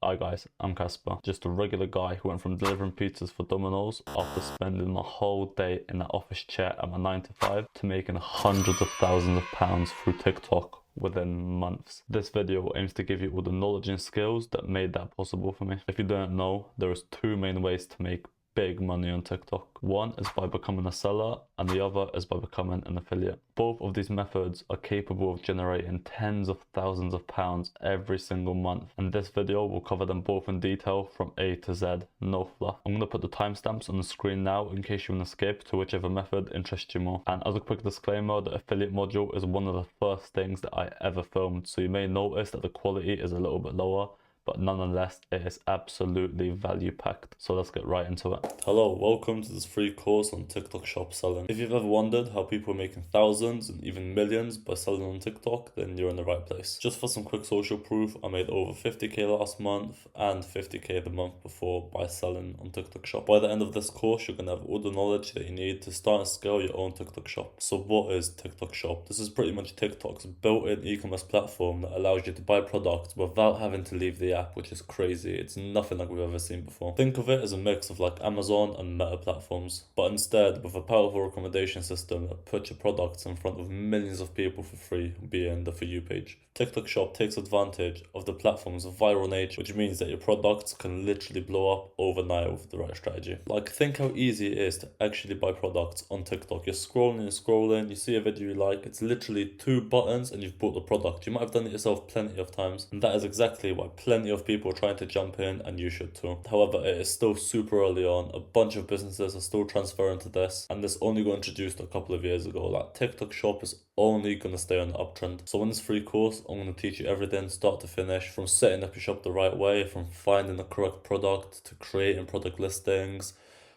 Hi guys, I'm Casper, just a regular guy who went from delivering pizzas for Domino's after spending my whole day in that office chair at my 9 to 5 to making hundreds of thousands of pounds through TikTok within months. This video aims to give you all the knowledge and skills that made that possible for me. If you don't know, there is two main ways to make big money on TikTok. One is by becoming a seller and the other is by becoming an affiliate. Both of these methods are capable of generating tens of thousands of pounds every single month, and this video will cover them both in detail from A to Z, no fluff. I'm going to put the timestamps on the screen now in case you want to skip to whichever method interests you more. And as a quick disclaimer, the affiliate module is one of the first things that I ever filmed, so you may notice that the quality is a little bit lower, but nonetheless it is absolutely value packed. So let's get right into it. Hello, welcome to this free course on TikTok shop selling. If you've ever wondered how people are making thousands and even millions by selling on TikTok, then you're in the right place. Just for some quick social proof, I made over 50k last month and 50k the month before by selling on TikTok shop. By the end of this course, you're gonna have all the knowledge that you need to start and scale your own TikTok shop. So what is TikTok shop? This is pretty much TikTok's built-in e-commerce platform that allows you to buy products without having to leave the app, which is crazy. It's nothing like we've ever seen before. Think of it as a mix of like Amazon and Meta platforms, but instead with a powerful recommendation system that puts your products in front of millions of people for free, being the For You page. TikTok shop takes advantage of the platform's viral nature, which means that your products can literally blow up overnight with the right strategy. Like, think how easy it is to actually buy products on TikTok. You're scrolling, you see a video you like, it's literally 2 buttons and you've bought the product. You might have done it yourself plenty of times, and that is exactly why plenty of people are trying to jump in, and you should too. However, it is still super early on. A bunch of businesses are still transferring to this, and this only got introduced a couple of years ago. Like, TikTok shop is only going to stay on the uptrend. So in this free course, I'm going to teach you everything start to finish, from setting up your shop the right way, from finding the correct product, to creating product listings,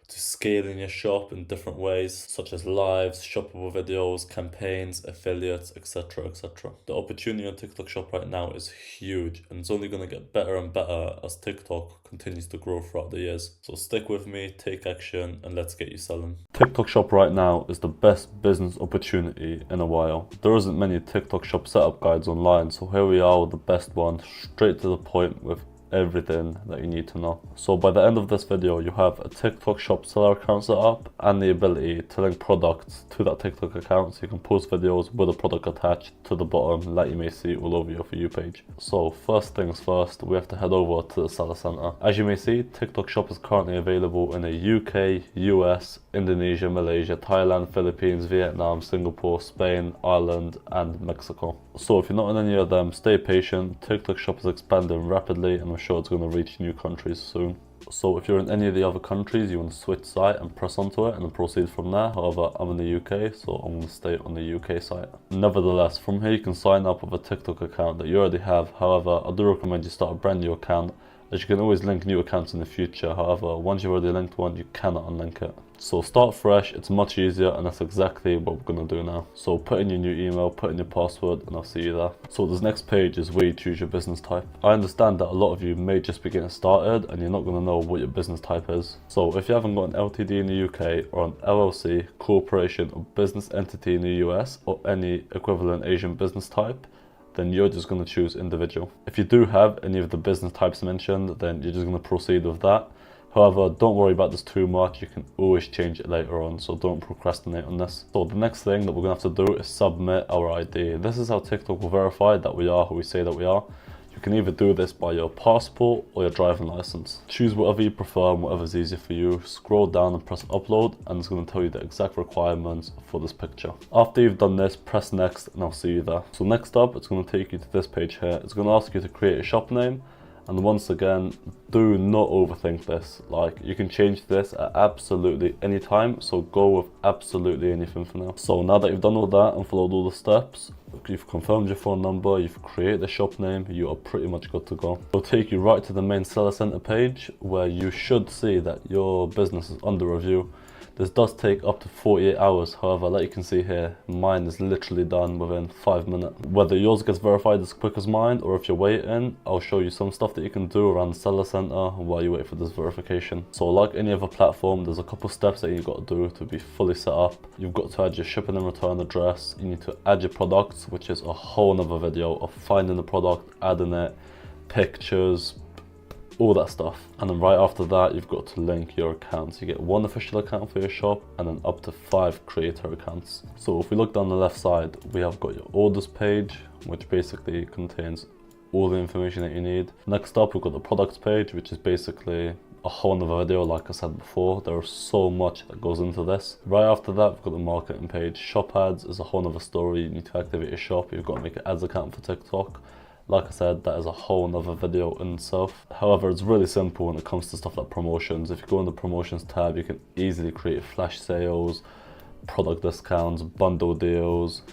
to scaling your shop in different ways, such as lives, shoppable videos, campaigns, affiliates, etc, etc. The opportunity on TikTok shop right now is huge, and it's only going to get better and better as TikTok continues to grow throughout the years. So stick with me, take action, and let's get you selling. TikTok shop right now is the best business opportunity in a while. There isn't many TikTok shop setup guides online, so here we are with the best one, straight to the point with everything that you need to know. So by the end of this video, you have a TikTok shop seller account set up and the ability to link products to that TikTok account, so you can post videos with a product attached to the bottom like you may see all over your For You page. So first things first, we have to head over to the seller center. As you may see, TikTok shop is currently available in the UK, US, Indonesia, Malaysia, Thailand, Philippines, Vietnam, Singapore, Spain, Ireland, and Mexico. So if you're not in any of them, stay patient. TikTok shop is expanding rapidly, and I'm sure it's going to reach new countries soon. So if you're in any of the other countries, you want to switch site and press onto it and then proceed from there. However, I'm in the UK, so I'm going to stay on the UK site. Nevertheless, from here you can sign up with a TikTok account that you already have. However, I do recommend you start a brand new account, as you can always link new accounts in the future. However, once you've already linked one, you cannot unlink it. So start fresh, it's much easier, and that's exactly what we're going to do now. So put in your new email, put in your password, and I'll see you there. So this next page is where you choose your business type. I understand that a lot of you may just be getting started and you're not going to know what your business type is. So if you haven't got an LTD in the UK, or an LLC, corporation, or business entity in the US, or any equivalent Asian business type, then you're just going to choose individual. If you do have any of the business types mentioned, then you're just going to proceed with that. However, don't worry about this too much, you can always change it later on, so don't procrastinate on this. So the next thing that we're going to have to do is submit our ID. This is how TikTok will verify that we are who we say that we are. You can either do this by your passport or your driving license. Choose whatever you prefer and whatever's easier for you. Scroll down and press upload, and it's going to tell you the exact requirements for this picture. After you've done this, press next, and I'll see you there. So next up, it's going to take you to this page here. It's going to ask you to create a shop name. And once again, do not overthink this. Like, you can change this at absolutely any time, so go with absolutely anything for now. So now that you've done all that and followed all the steps, you've confirmed your phone number, you've created the shop name, you are pretty much good to go. It'll take you right to the main seller center page, where you should see that your business is under review. This does take up to 48 hours, however, like you can see here, mine is literally done within 5 minutes. Whether yours gets verified as quick as mine, or if you're waiting, I'll show you some stuff that you can do around the seller center while you wait for this verification. So like any other platform, there's a couple steps that you've got to do to be fully set up. You've got to add your shipping and return address, you need to add your products, which is a whole nother video of finding the product, adding it, pictures, all that stuff. And then right after that, you've got to link your accounts. You get 1 official account for your shop and then up to 5 creator accounts. So if we look down the left side, we have got your orders page, which basically contains all the information that you need. Next up, we've got the products page, which is basically a whole nother video. Like I said before, there is so much that goes into this. Right after that, we've got the marketing page. Shop ads is a whole nother story. You need to activate your shop. You've got to make an ads account for TikTok. Like I said, that is a whole nother video in itself. However, it's really simple when it comes to stuff like promotions. If you go in the promotions tab, you can easily create flash sales, product discounts, bundle deals,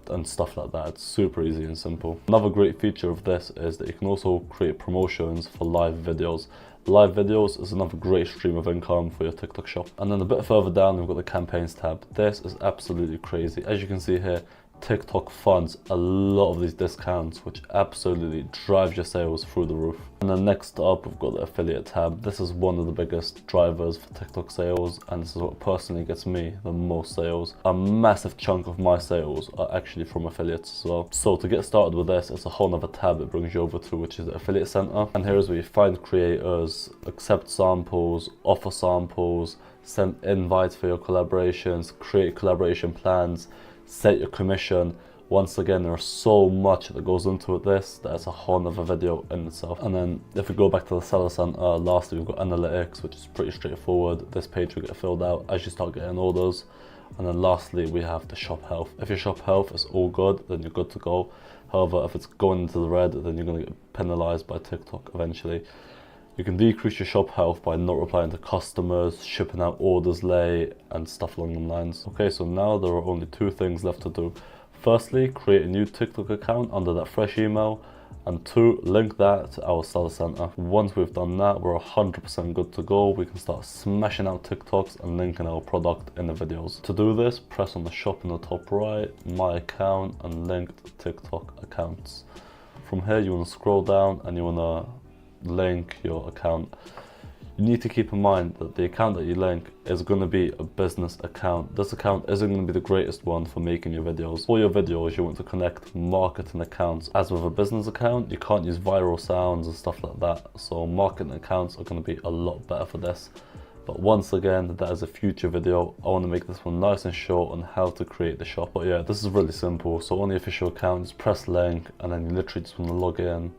and stuff like that. It's super easy and simple. Another great feature of this is that you can also create promotions for live videos. Live videos is another great stream of income for your TikTok shop. And then a bit further down, we've got the campaigns tab. This is absolutely crazy. As you can see here, TikTok funds a lot of these discounts, which absolutely drives your sales through the roof. And then next up, we've got the affiliate tab. This is one of the biggest drivers for TikTok sales, and this is what personally gets me the most sales. A massive chunk of my sales are actually from affiliates as well. So to get started with this, it's a whole other tab it brings you over to, which is the affiliate center. And here's where you find creators, accept samples, offer samples, send invites for your collaborations, create collaboration plans, set your commission. Once again, there's so much that goes into this that's a whole nother video in itself. And then if we go back to the seller center, lastly we've got analytics, which is pretty straightforward. This page will get filled out as you start getting orders. And then lastly, we have the shop health. If your shop health is all good, then you're good to go. However, if it's going into the red, then you're going to get penalized by TikTok eventually. You can decrease your shop health by not replying to customers, shipping out orders late, and stuff along the lines. Okay, so now there are only 2 things left to do. Firstly, create a new TikTok account under that fresh email, and 2, link that to our seller center. Once we've done that, we're 100% good to go. We can start smashing out TikToks and linking our product in the videos. To do this, press on the shop in the top right, my account, and linked TikTok accounts. From here, you want to scroll down and you want to link your account. You need to keep in mind that the account that you link is going to be a business account. This account isn't going to be the greatest one for making your videos. For your videos, you want to connect marketing accounts. As with a business account, you can't use viral sounds and stuff like that. So marketing accounts are going to be a lot better for this. But once again, that is a future video. I want to make this one nice and short on how to create the shop. But yeah, this is really simple. So on the official account, just press link and then you literally just want to log in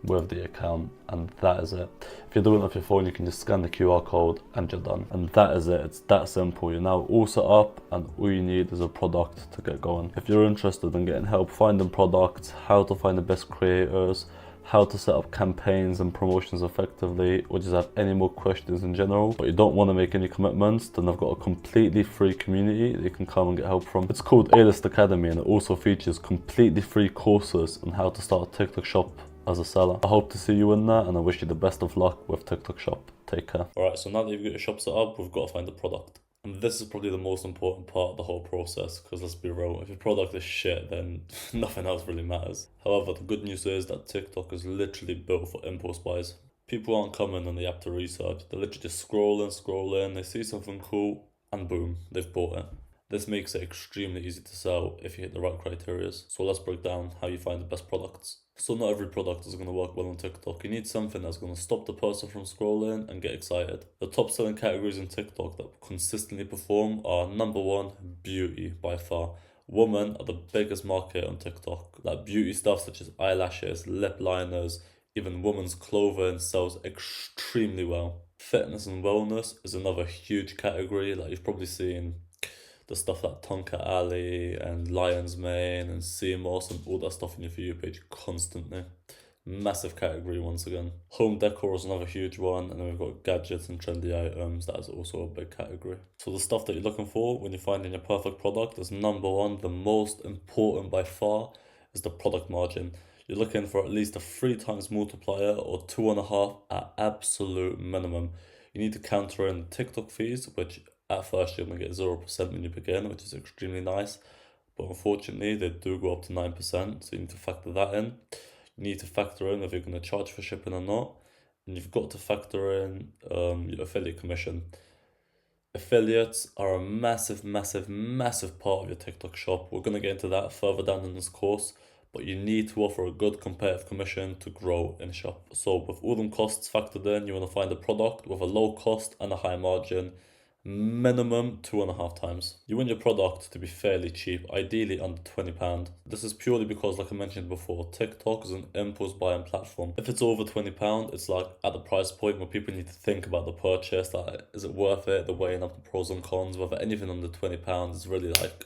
with the account, and that is it. If you're doing it off your phone, you can just scan the QR code and you're done. And that is it. It's that simple. You're now all set up and all you need is a product to get going. If you're interested in getting help finding products, how to find the best creators, how to set up campaigns and promotions effectively, or just have any more questions in general, but you don't want to make any commitments, then I've got a completely free community that you can come and get help from. It's called A-List Academy, and it also features completely free courses on how to start a TikTok shop as a seller. I hope to see you in there, and I wish you the best of luck with TikTok shop. Take care. Alright, so now that you've got your shop set up, we've got to find the product. And this is probably the most important part of the whole process, because let's be real, if your product is shit, then nothing else really matters. However, the good news is that TikTok is literally built for impulse buys. People aren't coming on the app to research. They're literally just scrolling, they see something cool, and boom, they've bought it. This makes it extremely easy to sell if you hit the right criteria. So let's break down how you find the best products. So not every product is going to work well on TikTok. You need something that's going to stop the person from scrolling and get excited. The top selling categories in TikTok that consistently perform are number 1, beauty by far. Women are the biggest market on TikTok. Like beauty stuff such as eyelashes, lip liners, even women's clothing sells extremely well. Fitness and wellness is another huge category. Like you've probably seen the stuff like Tonka Alley and Lion's Mane and CMOS and all that stuff on your For You page constantly. Massive category once again. Home decor is another huge one, and then we've got gadgets and trendy items. That is also a big category. So the stuff that you're looking for when you're finding your perfect product is number 1, the most important by far, is the product margin. You're looking for at least a 3 times multiplier or 2.5 at absolute minimum. You need to counter in TikTok fees, which at first you're going to get 0% when you begin, which is extremely nice. But unfortunately, they do go up to 9%, so you need to factor that in. You need to factor in if you're going to charge for shipping or not. And you've got to factor in your affiliate commission. Affiliates are a massive part of your TikTok shop. We're going to get into that further down in this course. but you need to offer a good competitive commission to grow in a shop. So with all them costs factored in, you want to find a product with a low cost and a high margin, minimum 2.5 times. You want your product to be fairly cheap, ideally under £20. This is purely because, like I mentioned before, TikTok is an impulse buying platform. If it's over £20, it's like at the price point where people need to think about the purchase, like is it worth it, they're weighing up the pros and cons. Whether anything under £20 is really like,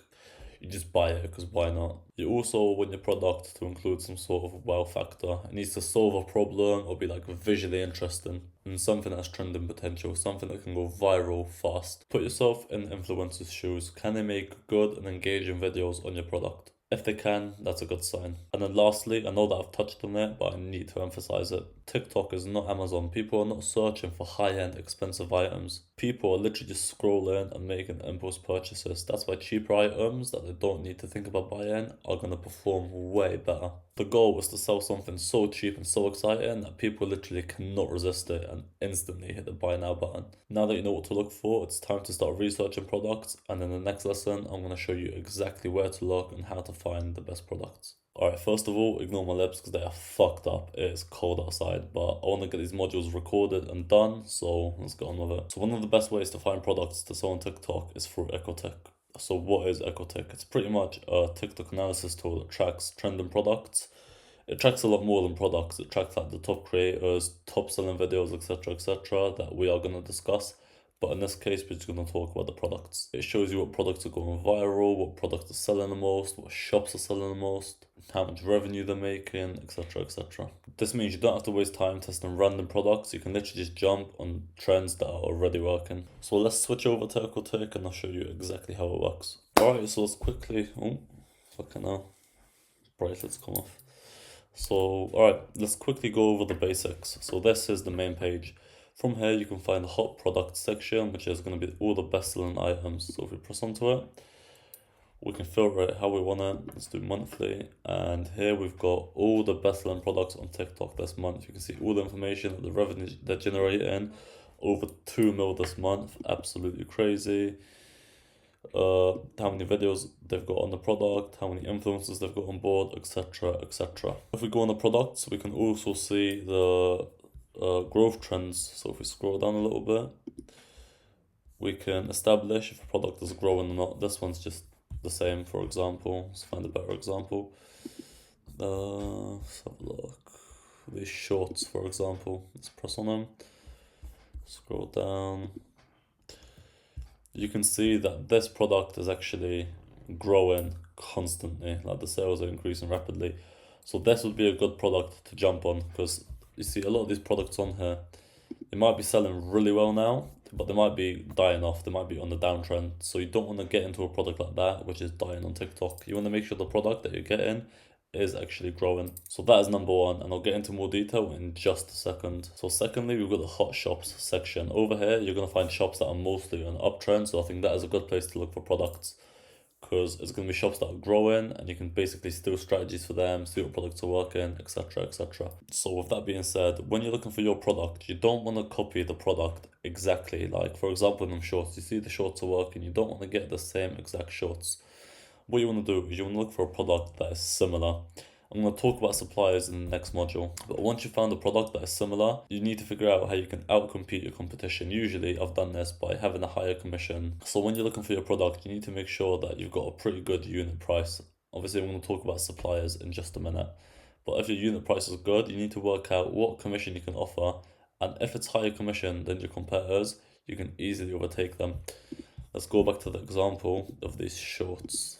you just buy it because why not? You also want your product to include some sort of wow factor. It needs to solve a problem or be like visually interesting and something that's trending potential, something that can go viral fast. Put yourself in influencers' shoes. Can they make good and engaging videos on your product? If they can, that's a good sign. And then lastly, I know that I've touched on it, but I need to emphasize it. TikTok is not Amazon. People are not searching for high-end, expensive items. People are literally just scrolling and making impulse purchases. That's why cheaper items that they don't need to think about buying are going to perform way better. The goal is to sell something so cheap and so exciting that people literally cannot resist it and instantly hit the buy now button. Now that you know what to look for, it's time to start researching products, and in the next lesson, I'm going to show you exactly where to look and how to find the best products. Alright, first of all, ignore my lips because they are fucked up. It is cold outside, but I want to get these modules recorded and done, so let's get on with it. So one of the best ways to find products to sell on TikTok is through Ecotech. So what is Ecotech? It's pretty much a TikTok analysis tool that tracks trending products. It tracks a lot more than products. It tracks like the top creators, top selling videos, etc., that we are going to discuss. But in this case, we're just going to talk about the products. It shows you what products are going viral, what products are selling the most, what shops are selling the most, how much revenue they're making, etc. This means you don't have to waste time testing random products. You can literally just jump on trends that are already working. So let's switch over to Ecotech and I'll show you exactly how it works. Alright, so let's quickly... Oh, fucking hell. Bracelets come off. So, alright, let's quickly go over the basics. So this is the main page. From here, you can find the hot products section, which is going to be all the best-selling items. So if we press onto it, we can filter it how we want it. Let's do monthly. And here we've got all the best-selling products on TikTok this month. You can see all the information, the revenue they're generating. Over 2 mil this month. Absolutely crazy. How many videos they've got on the product, how many influencers they've got on board, etc. If we go on the products, we can also see the growth trends. So if we scroll down a little bit, we can establish if a product is growing or not. This one's just the same, for example. Let's find a better example. Let's have a look. These shorts, for example. Let's press on them. Scroll down. You can see that this product is actually growing constantly. Like the sales are increasing rapidly. So this would be a good product to jump on, because you see a lot of these products on here, they might be selling really well now, but they might be dying off. They might be on the downtrend. So you don't want to get into a product like that, which is dying on TikTok. You want to make sure the product that you're getting is actually growing. So that is number one, and I'll get into more detail in just a second. So secondly, we've got the hot shops section. Over here, you're going to find shops that are mostly on uptrend. So I think that is a good place to look for products, because it's going to be shops that are growing and you can basically steal strategies for them, see what products are working, etc. So with that being said, when you're looking for your product, you don't want to copy the product exactly. Like for example, in them shorts, you see the shorts are working, you don't want to get the same exact shorts. What you want to do is you want to look for a product that is similar. I'm going to talk about suppliers in the next module. But once you found a product that is similar, you need to figure out how you can outcompete your competition. Usually, I've done this by having a higher commission. So when you're looking for your product, you need to make sure that you've got a pretty good unit price. Obviously, I'm going to talk about suppliers in just a minute. But if your unit price is good, you need to work out what commission you can offer. And if it's higher commission than your competitors, you can easily overtake them. Let's go back to the example of these shorts.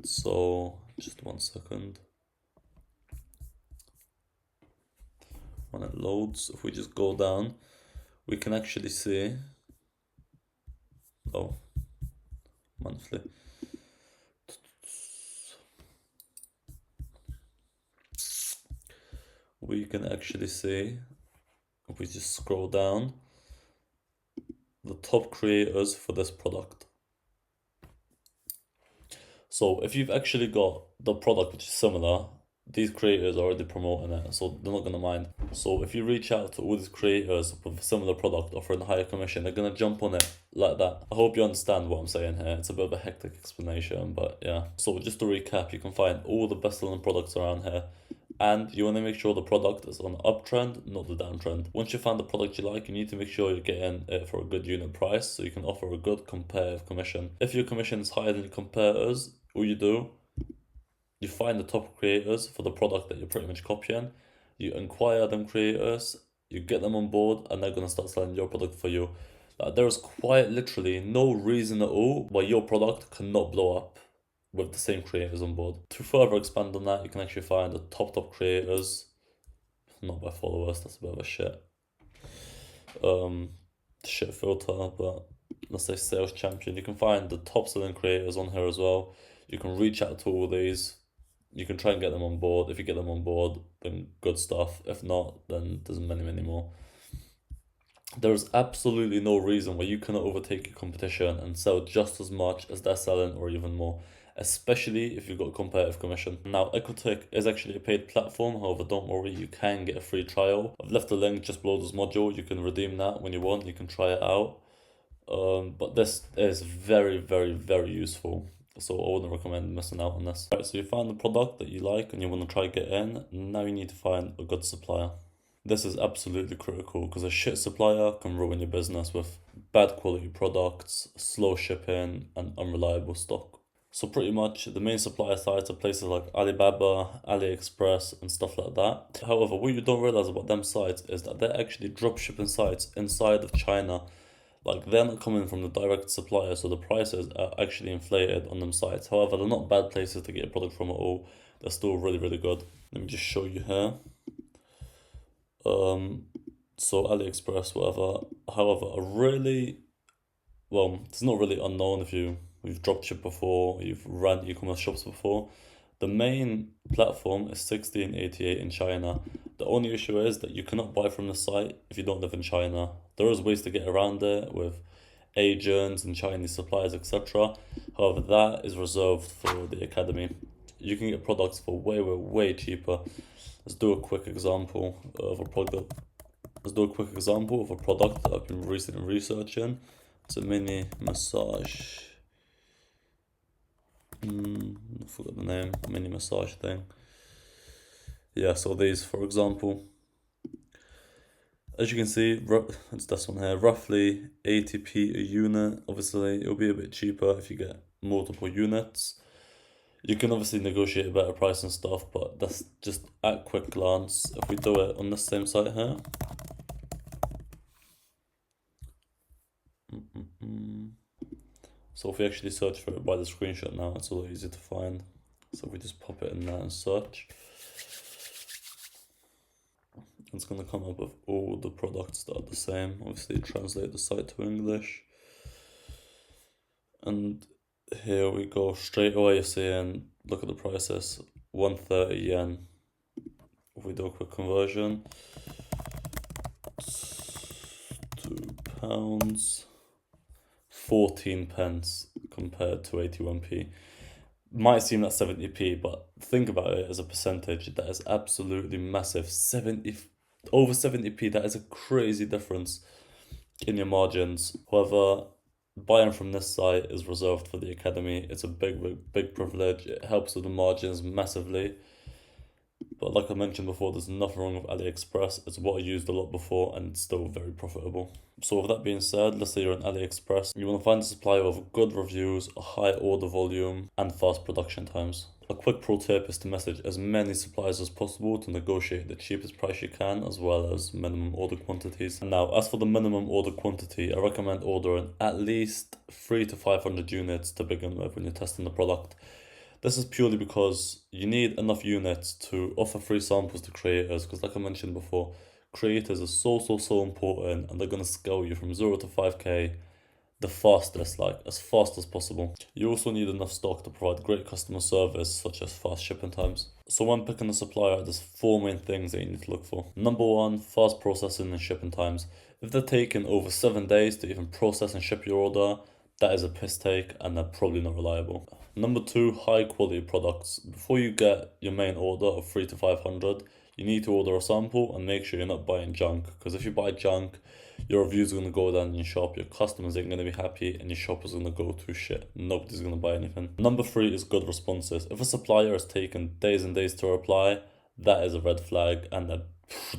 So, just 1 second. When it loads, if we just go down, we can actually see, oh, monthly. We can actually see, if we just scroll down, the top creators for this product. So if you've actually got the product which is similar, these creators are already promoting it, so they're not gonna mind. So if you reach out to all these creators with a similar product offering a higher commission, they're gonna jump on it like that. I hope you understand what I'm saying here. It's a bit of a hectic explanation, but yeah. So just to recap, you can find all the best-selling products around here, and you want to make sure the product is on the uptrend, not the downtrend. Once you find the product you like, you need to make sure you're getting it for a good unit price, so you can offer a good comparative commission. If your commission is higher than your competitors, all you do, you find the top creators for the product that you're pretty much copying, you inquire them creators, you get them on board, and they're going to start selling your product for you. There's quite literally no reason at all why your product cannot blow up with the same creators on board. To further expand on that, you can actually find the top creators, not by followers, that's a bit of a shit filter, but let's say sales champion. You can find the top selling creators on here as well. You can reach out to all these. You can try and get them on board. If you get them on board, then good stuff. If not, then there's many more. There is absolutely no reason why you cannot overtake your competition and sell just as much as they're selling or even more, especially if you've got a competitive commission. Now, Ecotech is actually a paid platform. However, don't worry, you can get a free trial. I've left the link just below this module. You can redeem that when you want. You can try it out. But this is very useful. So I wouldn't recommend missing out on this. Right, so you find the product that you like and you want to try get in. Now you need to find a good supplier. This is absolutely critical because a shit supplier can ruin your business with bad quality products, slow shipping, and unreliable stock. So pretty much the main supplier sites are places like Alibaba, AliExpress, and stuff like that. However, what you don't realize about them sites is that they're actually drop shipping sites inside of China. Like, they're not coming from the direct supplier, so the prices are actually inflated on them sites. However, they're not bad places to get a product from at all. They're still really good. Let me just show you here. So AliExpress, whatever. However, it's not really unknown if you've dropshipped before, you've ran e-commerce shops before. The main platform is 1688 in China. The only issue is that you cannot buy from the site if you don't live in China. There is ways to get around it with agents and Chinese suppliers, etc. However, that is reserved for the academy. You can get products for way cheaper. Let's do a quick example of a product. That I've been recently researching. It's a mini massage. I forgot the name. Mini massage thing. Yeah, so these, for example, as you can see, it's this one here, roughly 80p a unit. Obviously, it'll be a bit cheaper if you get multiple units. You can obviously negotiate a better price and stuff, but that's just at quick glance. If we do it on this same site here, so if we actually search for it by the screenshot now, it's a lot easier to find. So if we just pop it in there and search, it's going to come up with all the products that are the same. Obviously, translate the site to English. And here we go. Straight away, you're seeing, look at the prices, 130 yen. If we do a quick conversion, £2, 14 pence compared to 81p. Might seem like 70p, but think about it as a percentage. That is absolutely massive. Over 70p, that is a crazy difference in your margins. However, buying from this site is reserved for the academy. It's a big privilege. It helps with the margins massively. But like I mentioned before, there's nothing wrong with AliExpress. It's what I used a lot before and it's still very profitable. So with that being said, let's say you're on AliExpress. You want to find a supplier with good reviews, a high order volume, and fast production times. A quick pro tip is to message as many suppliers as possible to negotiate the cheapest price you can, as well as minimum order quantities. Now, as for the minimum order quantity, I recommend ordering at least 300 to 500 units to begin with when you're testing the product. This is purely because you need enough units to offer free samples to creators, because like I mentioned before, creators are so important, and they're going to scale you from 0 to 5k the fastest, like as fast as possible. You also need enough stock to provide great customer service, such as fast shipping times. So when picking a supplier, there's 4 main things that you need to look for. Number 1, fast processing and shipping times. If they're taking over 7 days to even process and ship your order, that is a piss take and they're probably not reliable. Number 2, high quality products. Before you get your main order of 3 to 500, you need to order a sample and make sure you're not buying junk. Because if you buy junk, your reviews are going to go down in your shop, your customers ain't going to be happy, and your shop is going to go to shit. Nobody's going to buy anything. Number 3 is good responses. If a supplier has taken days and days to reply, that is a red flag, and they're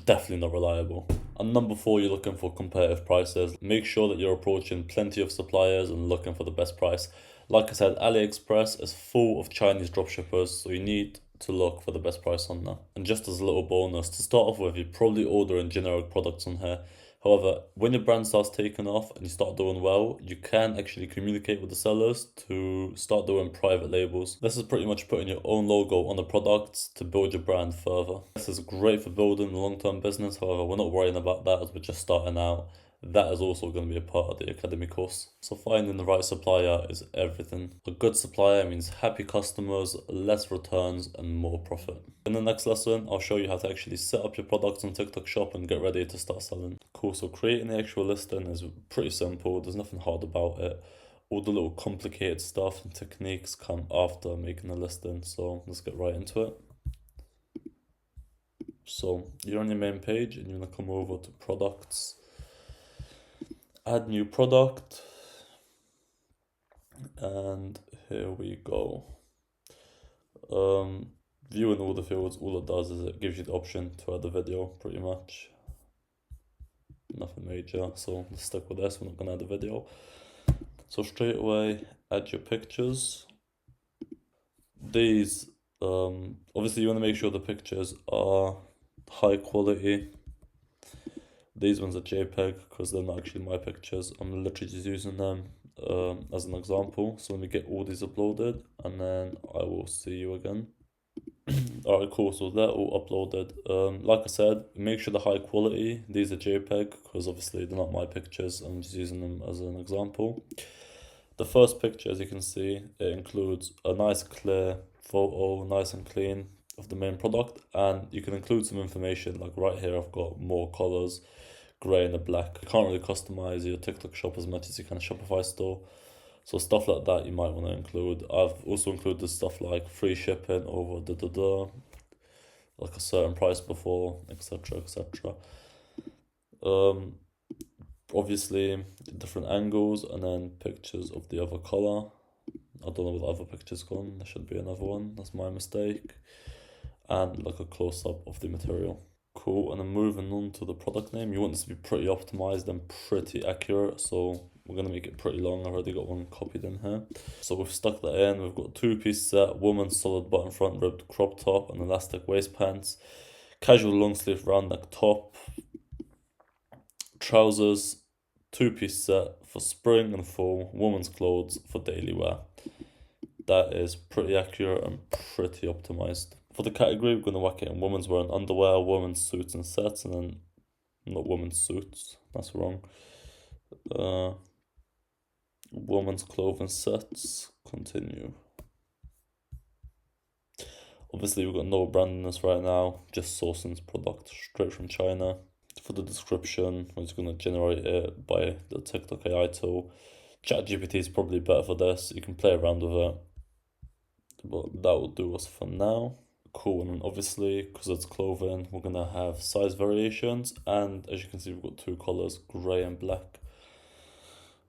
definitely not reliable. And number 4, you're looking for competitive prices. Make sure that you're approaching plenty of suppliers and looking for the best price. Like I said, AliExpress is full of Chinese dropshippers, so you need to look for the best price on there. And just as a little bonus, to start off with, you're probably ordering generic products on here. However, when your brand starts taking off and you start doing well, you can actually communicate with the sellers to start doing private labels. This is pretty much putting your own logo on the products to build your brand further. This is great for building a long-term business. However, we're not worrying about that as we're just starting out. That is also going to be a part of the academy course. So finding the right supplier is everything. A good supplier means happy customers, less returns, and more profit. In the next lesson, I'll show you how to actually set up your products on TikTok Shop and get ready to start selling. Cool, so creating the actual listing is pretty simple. There's nothing hard about it. All the little complicated stuff and techniques come after making a listing. So let's get right into it. So you're on your main page and you're going to come over to products. Add new product, and here we go. Viewing all the fields, all it does is it gives you the option to add a video, pretty much. Nothing major, so let's stick with this. We're not gonna add a video. So straight away, add your pictures. These, obviously you want to make sure the pictures are high quality. These ones are JPEG because they're not actually my pictures. I'm literally just using them as an example. So let me get all these uploaded and then I will see you again. Alright, cool. So they're all uploaded. Like I said, make sure they're high quality. These are JPEG because obviously they're not my pictures. I'm just using them as an example. The first picture, as you can see, it includes a nice clear photo, nice and clean of the main product, and you can include some information. Like right here I've got more colors, grey and a black. You can't really customize your TikTok shop as much as you can a Shopify store, so stuff like that you might want to include. I've also included stuff like free shipping over like a certain price before, etc, etc. Obviously different angles and then pictures of the other color. I don't know where the other picture's gone. There should be another one. That's my mistake. And like a close-up of the material. Cool, and then moving on to the product name. You want this to be pretty optimized and pretty accurate, so we're going to make it pretty long. I've already got one copied in here. So we've stuck that in. We've got 2-piece set, woman's solid button front ribbed crop top and elastic waist pants, casual long sleeve round neck top, trousers, 2-piece set for spring and fall, woman's clothes for daily wear. That is pretty accurate and pretty optimized. For the category, we're going to whack it in women's wear and underwear, women's suits and sets, and then not women's suits, that's wrong. Women's clothing sets, continue. Obviously, we've got no brand in this right now, just sourcing product straight from China. For the description, we're just going to generate it by the TikTok AI tool. ChatGPT is probably better for this, you can play around with it, but that will do us for now. Cool, and then obviously, because it's clothing, we're going to have size variations, and as you can see, we've got 2 colors, grey and black.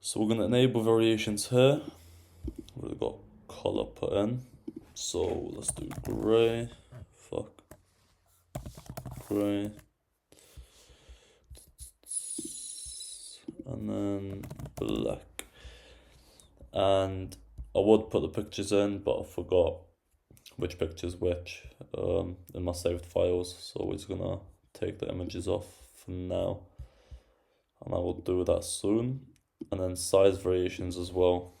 So we're going to enable variations here. We've got color put in, so let's do grey, grey, and then black. And I would put the pictures in, but I forgot which picture's which in my saved files, so we're just gonna take the images off for now, and I will do that soon. And then size variations as well,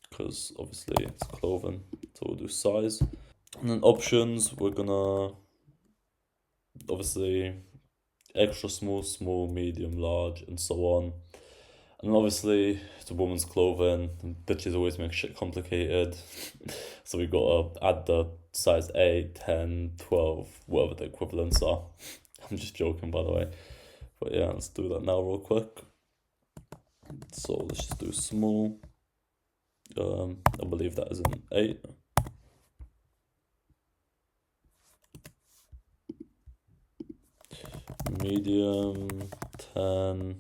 because obviously it's clothing, so we'll do size. And then options, we're gonna obviously extra small, small, medium, large, and so on. And obviously, it's a woman's clothing, and bitches always make shit complicated. So we got to add the size 8, 10, 12, whatever the equivalents are. I'm just joking, by the way. But yeah, let's do that now real quick. So let's just do small. I believe that is an 8. medium 10,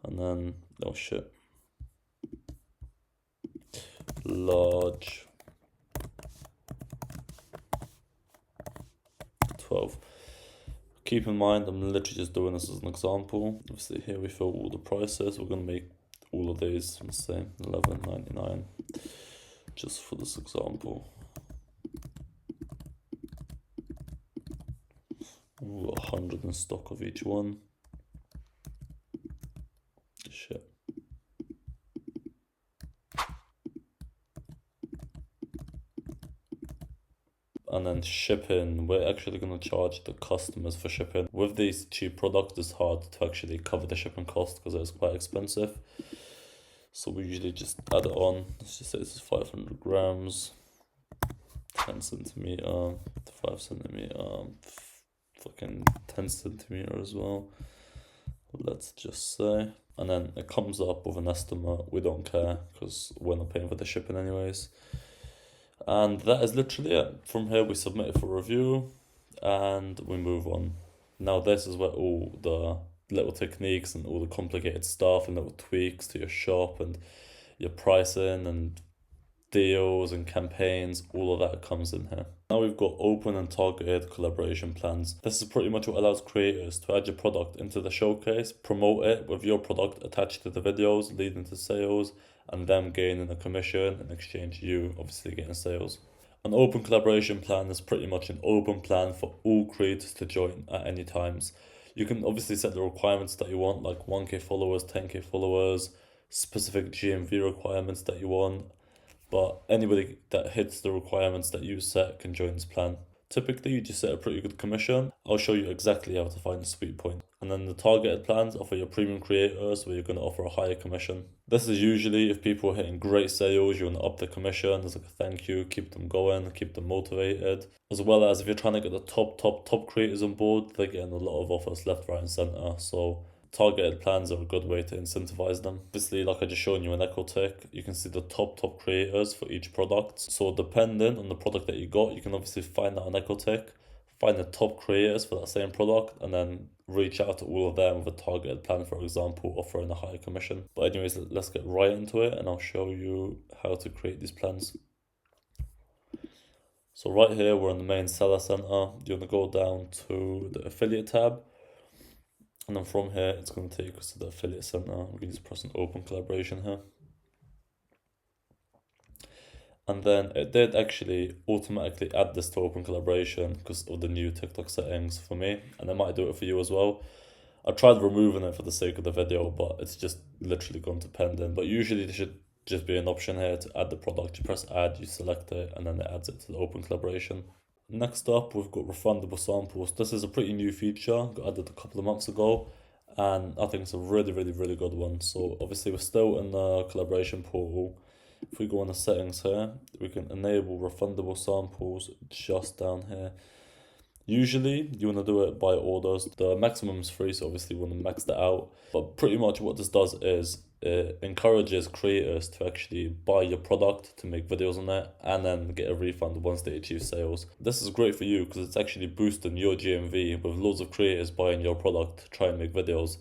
and then, oh shit, large 12. Keep in mind, I'm literally just doing this as an example. Obviously here we fill all the prices. We're going to make all of these the same, $11.99, just for this example. Ooh, 100 in stock of each one. Shit. And then shipping, we're actually going to charge the customers for shipping. With these cheap products, it's hard to actually cover the shipping cost because it's quite expensive. So we usually just add it on. Let's just say this is 500 grams, 10 centimeter, 5 centimeter, fucking 10 centimeter as well. Let's just say. And then it comes up with an estimate. We don't care because we're not paying for the shipping anyways. And that is literally it. From here we submit it for review and we move on. Now this is where all the little techniques and all the complicated stuff and little tweaks to your shop and your pricing and deals and campaigns, all of that comes in here. Now we've got open and targeted collaboration plans. This is pretty much what allows creators to add your product into the showcase, promote it with your product attached to the videos, leading to sales, and them gaining a commission in exchange you obviously getting sales. An open collaboration plan is pretty much an open plan for all creators to join at any times. You can obviously set the requirements that you want, like 1k followers, 10k followers, specific GMV requirements that you want, but anybody that hits the requirements that you set can join this plan. Typically, you just set a pretty good commission. I'll show you exactly how to find the sweet point. And then the targeted plans are for your premium creators where you're going to offer a higher commission. This is usually if people are hitting great sales, you want to up the commission. There's like a thank you, keep them going, keep them motivated. As well as if you're trying to get the top creators on board, they're getting a lot of offers left, right and centre. So targeted plans are a good way to incentivize them. Obviously, like I just shown you in Echo Tech, you can see the top creators for each product. So depending on the product that you got, you can obviously find that on Echo Tech, find the top creators for that same product, and then reach out to all of them with a targeted plan, for example, offering a higher commission. But anyways, let's get right into it and I'll show you how to create these plans. So right here, we're in the main seller center. You're gonna go down to the affiliate tab. And then from here, it's going to take us to the affiliate center. We can just press an open collaboration here. And then it did actually automatically add this to open collaboration because of the new TikTok settings for me. And it might do it for you as well. I tried removing it for the sake of the video, but it's just literally gone to pending. But usually there should just be an option here to add the product. You press add, you select it, and then it adds it to the open collaboration. Next up, we've got refundable samples. This is a pretty new feature, got added a couple of months ago, and I think it's a really good one. So obviously we're still in the collaboration portal. If we go on the settings here, we can enable refundable samples just down here. Usually you want to do it by orders. The maximum is free, so obviously you want to max that out. But pretty much what this does is it encourages creators to actually buy your product to make videos on it and then get a refund once they achieve sales. This is great for you because it's actually boosting your GMV with loads of creators buying your product to try and make videos.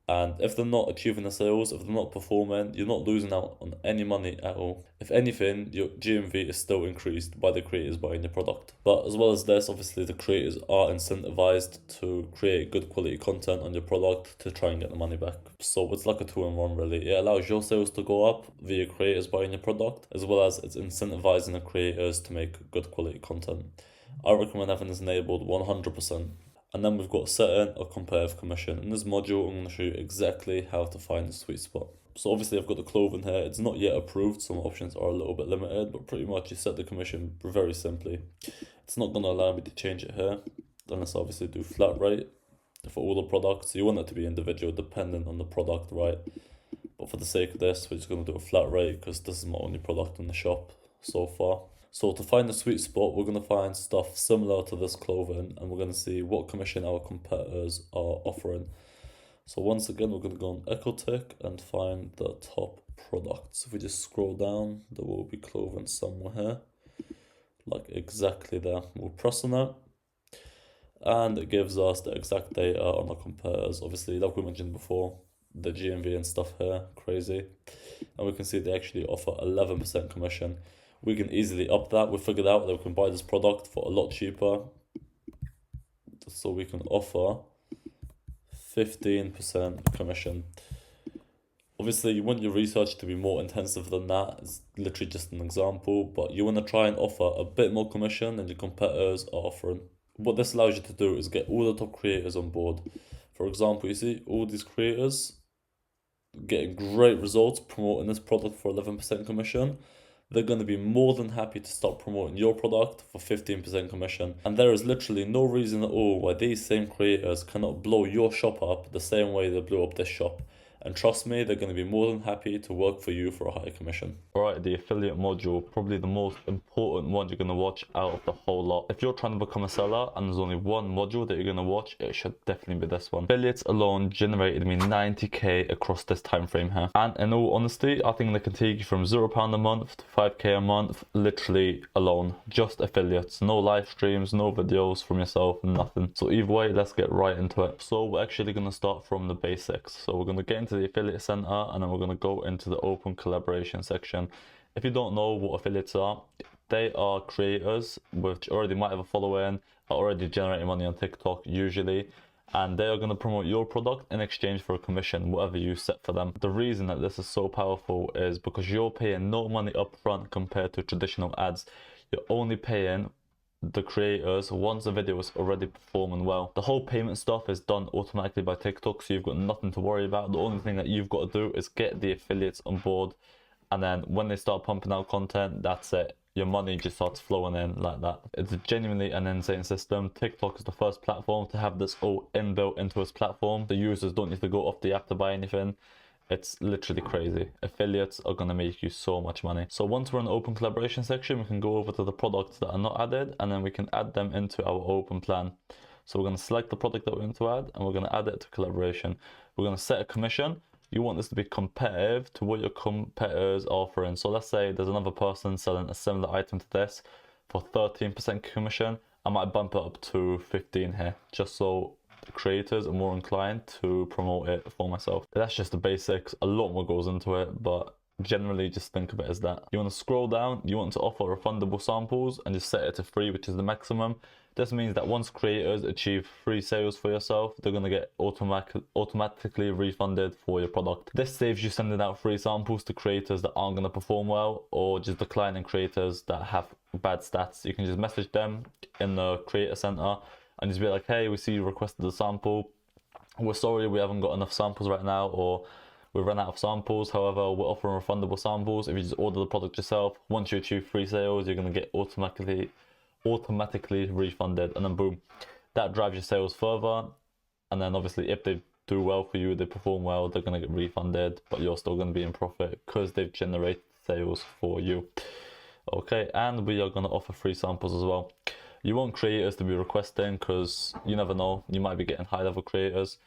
And if they're not achieving the sales, if they're not performing, you're not losing out on any money at all. If anything, your GMV is still increased by the creators buying the product. But as well as this, obviously the creators are incentivized to create good quality content on your product to try and get the money back. So it's like a 2-in-1 really. It allows your sales to go up via creators buying your product, as well as it's incentivizing the creators to make good quality content. I recommend having this enabled 100%. And then we've got setting a comparative commission. In this module, I'm going to show you exactly how to find the sweet spot. So obviously I've got the clothing here. It's not yet approved. Some options are a little bit limited, but pretty much you set the commission very simply. It's not going to allow me to change it here, unless I obviously do flat rate for all the products. You want it to be individual, dependent on the product, right? But for the sake of this, we're just going to do a flat rate because this is my only product in the shop so far. So to find the sweet spot, we're going to find stuff similar to this clothing and we're going to see what commission our competitors are offering. So once again, we're going to go on Echo Tech and find the top products. If we just scroll down, there will be clothing somewhere here, like exactly there. We'll press on that. and it gives us the exact data on our competitors. Obviously, like we mentioned before, the GMV and stuff here, crazy. And we can see they actually offer 11% commission. We can easily up that. We figured out that we can buy this product for a lot cheaper. So we can offer 15% commission. Obviously, you want your research to be more intensive than that. It's literally just an example, but you want to try and offer a bit more commission than your competitors are offering. What this allows you to do is get all the top creators on board. For example, you see all these creators getting great results promoting this product for 11% commission. They're going to be more than happy to start promoting your product for 15% commission. And there is literally no reason at all why these same creators cannot blow your shop up the same way they blew up this shop. And trust me, they're going to be more than happy to work for you for a higher commission. Alright, the affiliate module, probably the most important one you're going to watch out of the whole lot. If you're trying to become a seller and there's only one module that you're going to watch, it should definitely be this one. Affiliates alone generated me 90k across this time frame here. And in all honesty, I think they can take you from £0 a month to 5k a month, literally alone. Just affiliates, no live streams, no videos from yourself, nothing. So either way, let's get right into it. So we're actually going to start from the basics. So we're going to get into the affiliate center and then we're going to go into the open collaboration section. If you don't know what affiliates are, they are creators which already might have a following, are already generating money on TikTok usually, and they are going to promote your product in exchange for a commission, whatever you set for them. The reason that this is so powerful is because you're paying no money upfront compared to traditional ads. You're only paying the creators once the video is already performing well. The whole payment stuff is done automatically by TikTok, so you've got nothing to worry about. The only thing that you've got to do is get the affiliates on board, and then when they start pumping out content, that's it. Your money just starts flowing in like that. It's genuinely an insane system. TikTok is the first platform to have this all inbuilt into its platform. The users don't need to go off the app to buy anything. It's literally crazy. Affiliates are going to make you so much money. So once we're in the open collaboration section, we can go over to the products that are not added, and then we can add them into our open plan. So we're going to select the product that we want to add, and we're going to add it to collaboration. We're going to set a commission. You want this to be competitive to what your competitors are offering. So let's say there's another person selling a similar item to this for 13% commission. I might bump it up to 15 here, just so creators are more inclined to promote it for myself. That's just the basics. A lot more goes into it, but generally just think of it as that. You want to scroll down, you want to offer refundable samples and just set it to free, which is the maximum. This means that once creators achieve free sales for yourself, they're going to get automatically refunded for your product. This saves you sending out free samples to creators that aren't going to perform well, or just declining creators that have bad stats. You can just message them in the creator center and just be like, hey, we see you requested a sample. We're sorry we haven't got enough samples right now, or we've run out of samples. However, we're offering refundable samples. If you just order the product yourself, once you achieve free sales, you're going to get automatically refunded, and then boom, that drives your sales further. And then obviously if they do well for you, they perform well, they're going to get refunded, but you're still going to be in profit because they've generated sales for you. Okay, and we are going to offer free samples as well. You want creators to be requesting because you never know, you might be getting high level creators,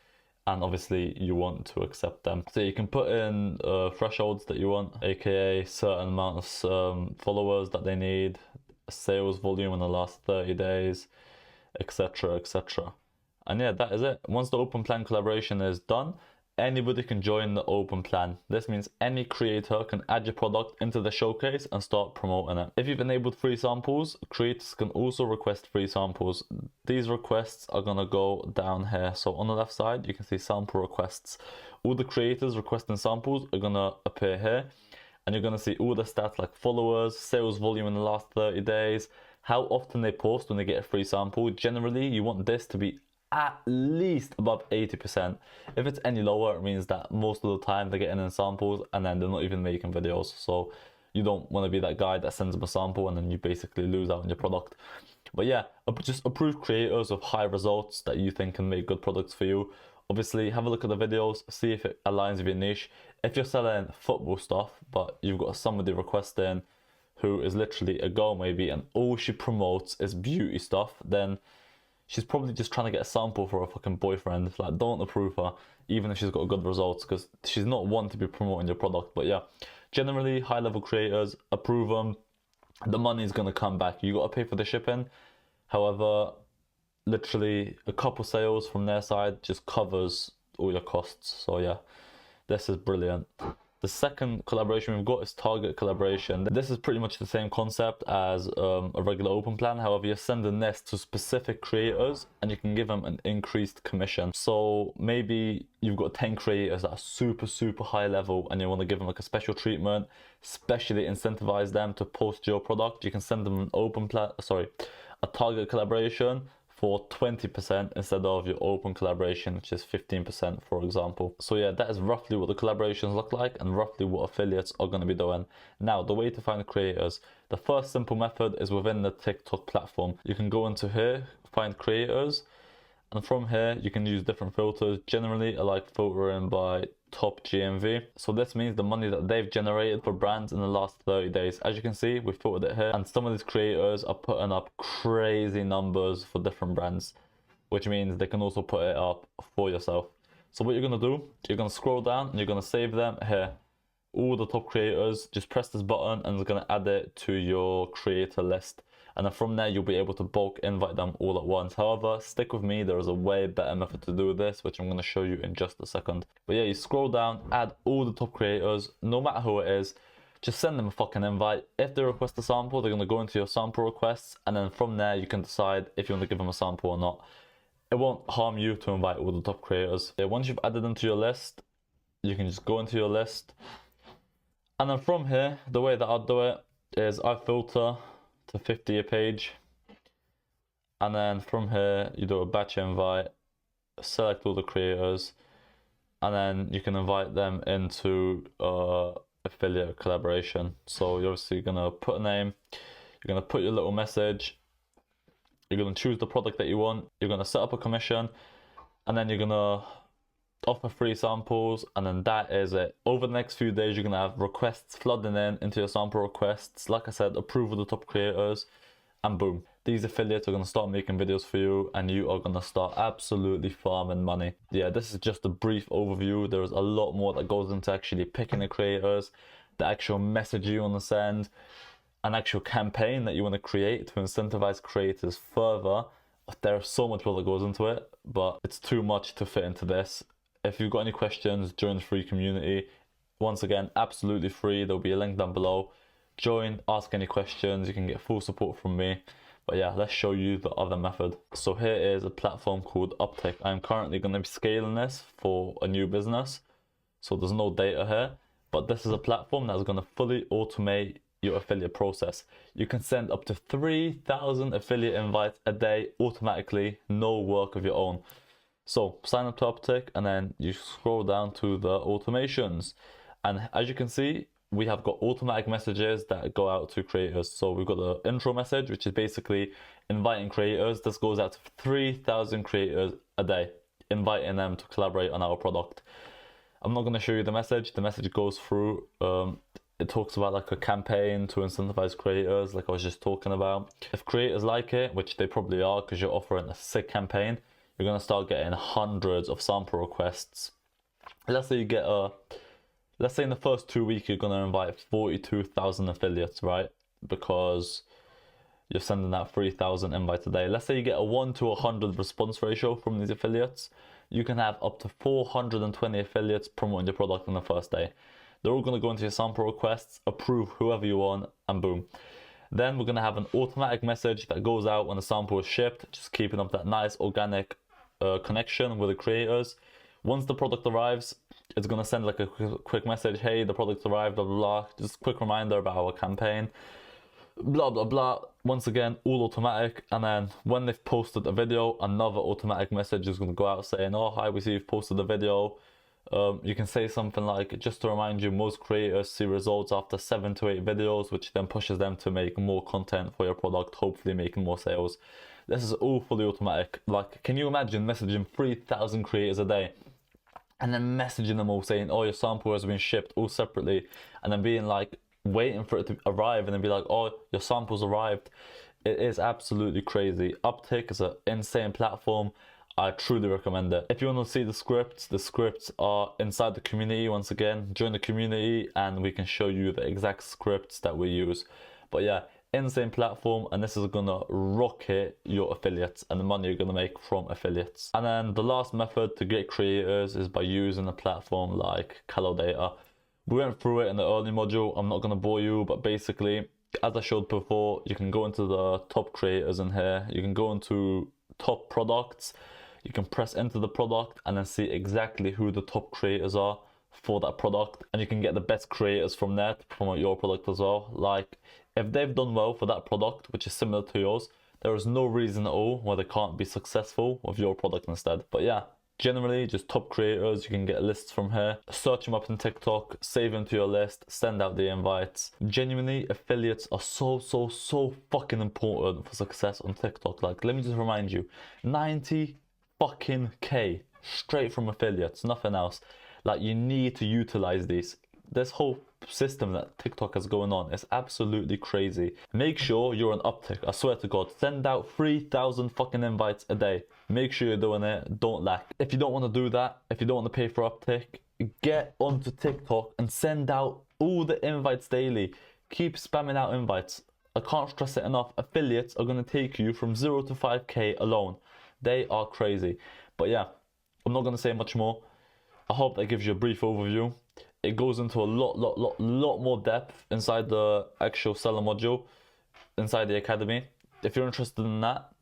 and obviously you want to accept them. So you can put in thresholds that you want, aka certain amount of followers that they need, sales volume in the last 30 days, etc, etc. And yeah, that is it. Once the open plan collaboration is done, anybody can join the open plan. This means any creator can add your product into the showcase and start promoting it. If you've enabled free samples, creators can also request free samples. These requests are gonna go down here. So on the left side, you can see sample requests. All the creators requesting samples are gonna appear here. And you're gonna see all the stats like followers, sales volume in the last 30 days, how often they post when they get a free sample. Generally, you want this to be at least above 80%. If it's any lower, it means that most of the time they're getting in samples and then they're not even making videos. So you don't want to be that guy that sends them a sample and then you basically lose out on your product. But yeah, just approve creators of high results that you think can make good products for you. Obviously, have a look at the videos, see if it aligns with your niche. If you're selling football stuff, but you've got somebody requesting who is literally a girl maybe, and all she promotes is beauty stuff, then she's probably just trying to get a sample for a fucking boyfriend. Like, don't approve her, even if she's got good results, because she's not one to be promoting your product. But yeah, generally, high-level creators, approve them. The money's going to come back. You got to pay for the shipping. However, literally a couple sales from their side just covers all your costs. So yeah, this is brilliant. The second collaboration we've got is target collaboration. This is pretty much the same concept as a regular open plan. However, you're sending this to specific creators and you can give them an increased commission. So maybe you've got 10 creators that are super high level and you want to give them like a special treatment, especially incentivize them to post your product. You can send them an a target collaboration for 20% instead of your open collaboration, which is 15%, for example. So yeah, that is roughly what the collaborations look like and roughly what affiliates are going to be doing. Now, the way to find creators. The first simple method is within the TikTok platform. You can go into here, find creators, and from here you can use different filters. Generally, I like filtering by top GMV. So this means the money that they've generated for brands in the last 30 days. As you can see, we filtered it here, and some of these creators are putting up crazy numbers for different brands, which means they can also put it up for yourself. So what you're going to do, you're going to scroll down and you're going to save them here. All the top creators, just press this button and it's going to add it to your creator list. And then from there, you'll be able to bulk invite them all at once. However, stick with me, there is a way better method to do this, which I'm going to show you in just a second. But yeah, you scroll down, add all the top creators, no matter who it is, just send them a fucking invite. If they request a sample, they're going to go into your sample requests. And then from there, you can decide if you want to give them a sample or not. It won't harm you to invite all the top creators. Yeah, once you've added them to your list, you can just go into your list. And then from here, the way that I'll do it is I filter to 50 a page, and then from here you do a batch invite, select all the creators, and then you can invite them into affiliate collaboration. So you're obviously gonna put a name, you're gonna put your little message, you're gonna choose the product that you want, you're gonna set up a commission, and then you're gonna offer free samples, and then that is it. Over the next few days, you're gonna have requests flooding in into your sample requests. Like I said, approve of the top creators, and boom, these affiliates are gonna start making videos for you, and you are gonna start absolutely farming money. Yeah, this is just a brief overview. There's a lot more that goes into actually picking the creators, the actual message you want to send, an actual campaign that you want to create to incentivize creators further. There's so much more that goes into it, but it's too much to fit into this. If you've got any questions, join the free community. Once again, absolutely free. There'll be a link down below. Join, ask any questions. You can get full support from me. But yeah, let's show you the other method. So here is a platform called Uptick. I'm currently going to be scaling this for a new business. So there's no data here. But this is a platform that's going to fully automate your affiliate process. You can send up to 3,000 affiliate invites a day automatically, no work of your own. So sign up to Uptick, and then you scroll down to the automations, and as you can see, we have got automatic messages that go out to creators. So we've got the intro message, which is basically inviting creators. This goes out to 3,000 creators a day, inviting them to collaborate on our product. I'm not going to show you the message. The message goes through, it talks about like a campaign to incentivize creators, like I was just talking about. If creators like it, which they probably are because you're offering a sick campaign, you're going to start getting hundreds of sample requests. Let's say you get let's say in the first 2 weeks you're going to invite 42,000 affiliates, right? Because you're sending out 3,000 invites a day. Let's say you get a 1 to 100 response ratio from these affiliates. You can have up to 420 affiliates promoting your product on the first day. They're all going to go into your sample requests, approve whoever you want, and boom. Then we're going to have an automatic message that goes out when the sample is shipped, just keeping up that nice organic connection with the creators. Once the product arrives, it's going to send like a quick message, hey, the product arrived, blah, blah, blah. Just a quick reminder about our campaign, blah, blah, blah. Once again, all automatic. And then when they've posted a video, another automatic message is going to go out saying, oh, hi, we see you've posted a video. You can say something like, just to remind you, most creators see results after 7 to 8 videos, which then pushes them to make more content for your product, hopefully making more sales. This is all fully automatic. Like, can you imagine messaging 3,000 creators a day and then messaging them all saying, oh, your sample has been shipped all separately, and then being like, waiting for it to arrive and then be like, oh, your sample's arrived. It is absolutely crazy. Uptick is an insane platform. I truly recommend it. If you want to see the scripts are inside the community. Once again, join the community and we can show you the exact scripts that we use. But yeah, insane platform, and this is gonna rocket your affiliates and the money you're gonna make from affiliates. And then the last method to get creators is by using a platform like Calodata. We went through it in the early module. I'm not gonna bore you, but basically, as I showed before, you can go into the top creators in here. You can go into top products. You can press into the product and then see exactly who the top creators are for that product, and you can get the best creators from there to promote your product as well. Like, if they've done well for that product, which is similar to yours, there is no reason at all why they can't be successful with your product instead. But yeah, generally just top creators, you can get lists from here, search them up in TikTok, save them to your list, send out the invites. Genuinely, affiliates are so fucking important for success on TikTok. Like, let me just remind you, 90 fucking K straight from affiliates, nothing else. Like, you need to utilize these. This whole system that TikTok has going on is absolutely crazy. Make sure you're on uptick. I swear to God, send out 3,000 fucking invites a day. Make sure you're doing it. Don't lack. If you don't want to do that, if you don't want to pay for uptick, get onto TikTok and send out all the invites daily. Keep spamming out invites. I can't stress it enough. Affiliates are going to take you from 0 to 5K alone. They are crazy. But yeah, I'm not going to say much more. I hope that gives you a brief overview. It goes into a lot more depth inside the actual seller module, inside the academy. If you're interested in that,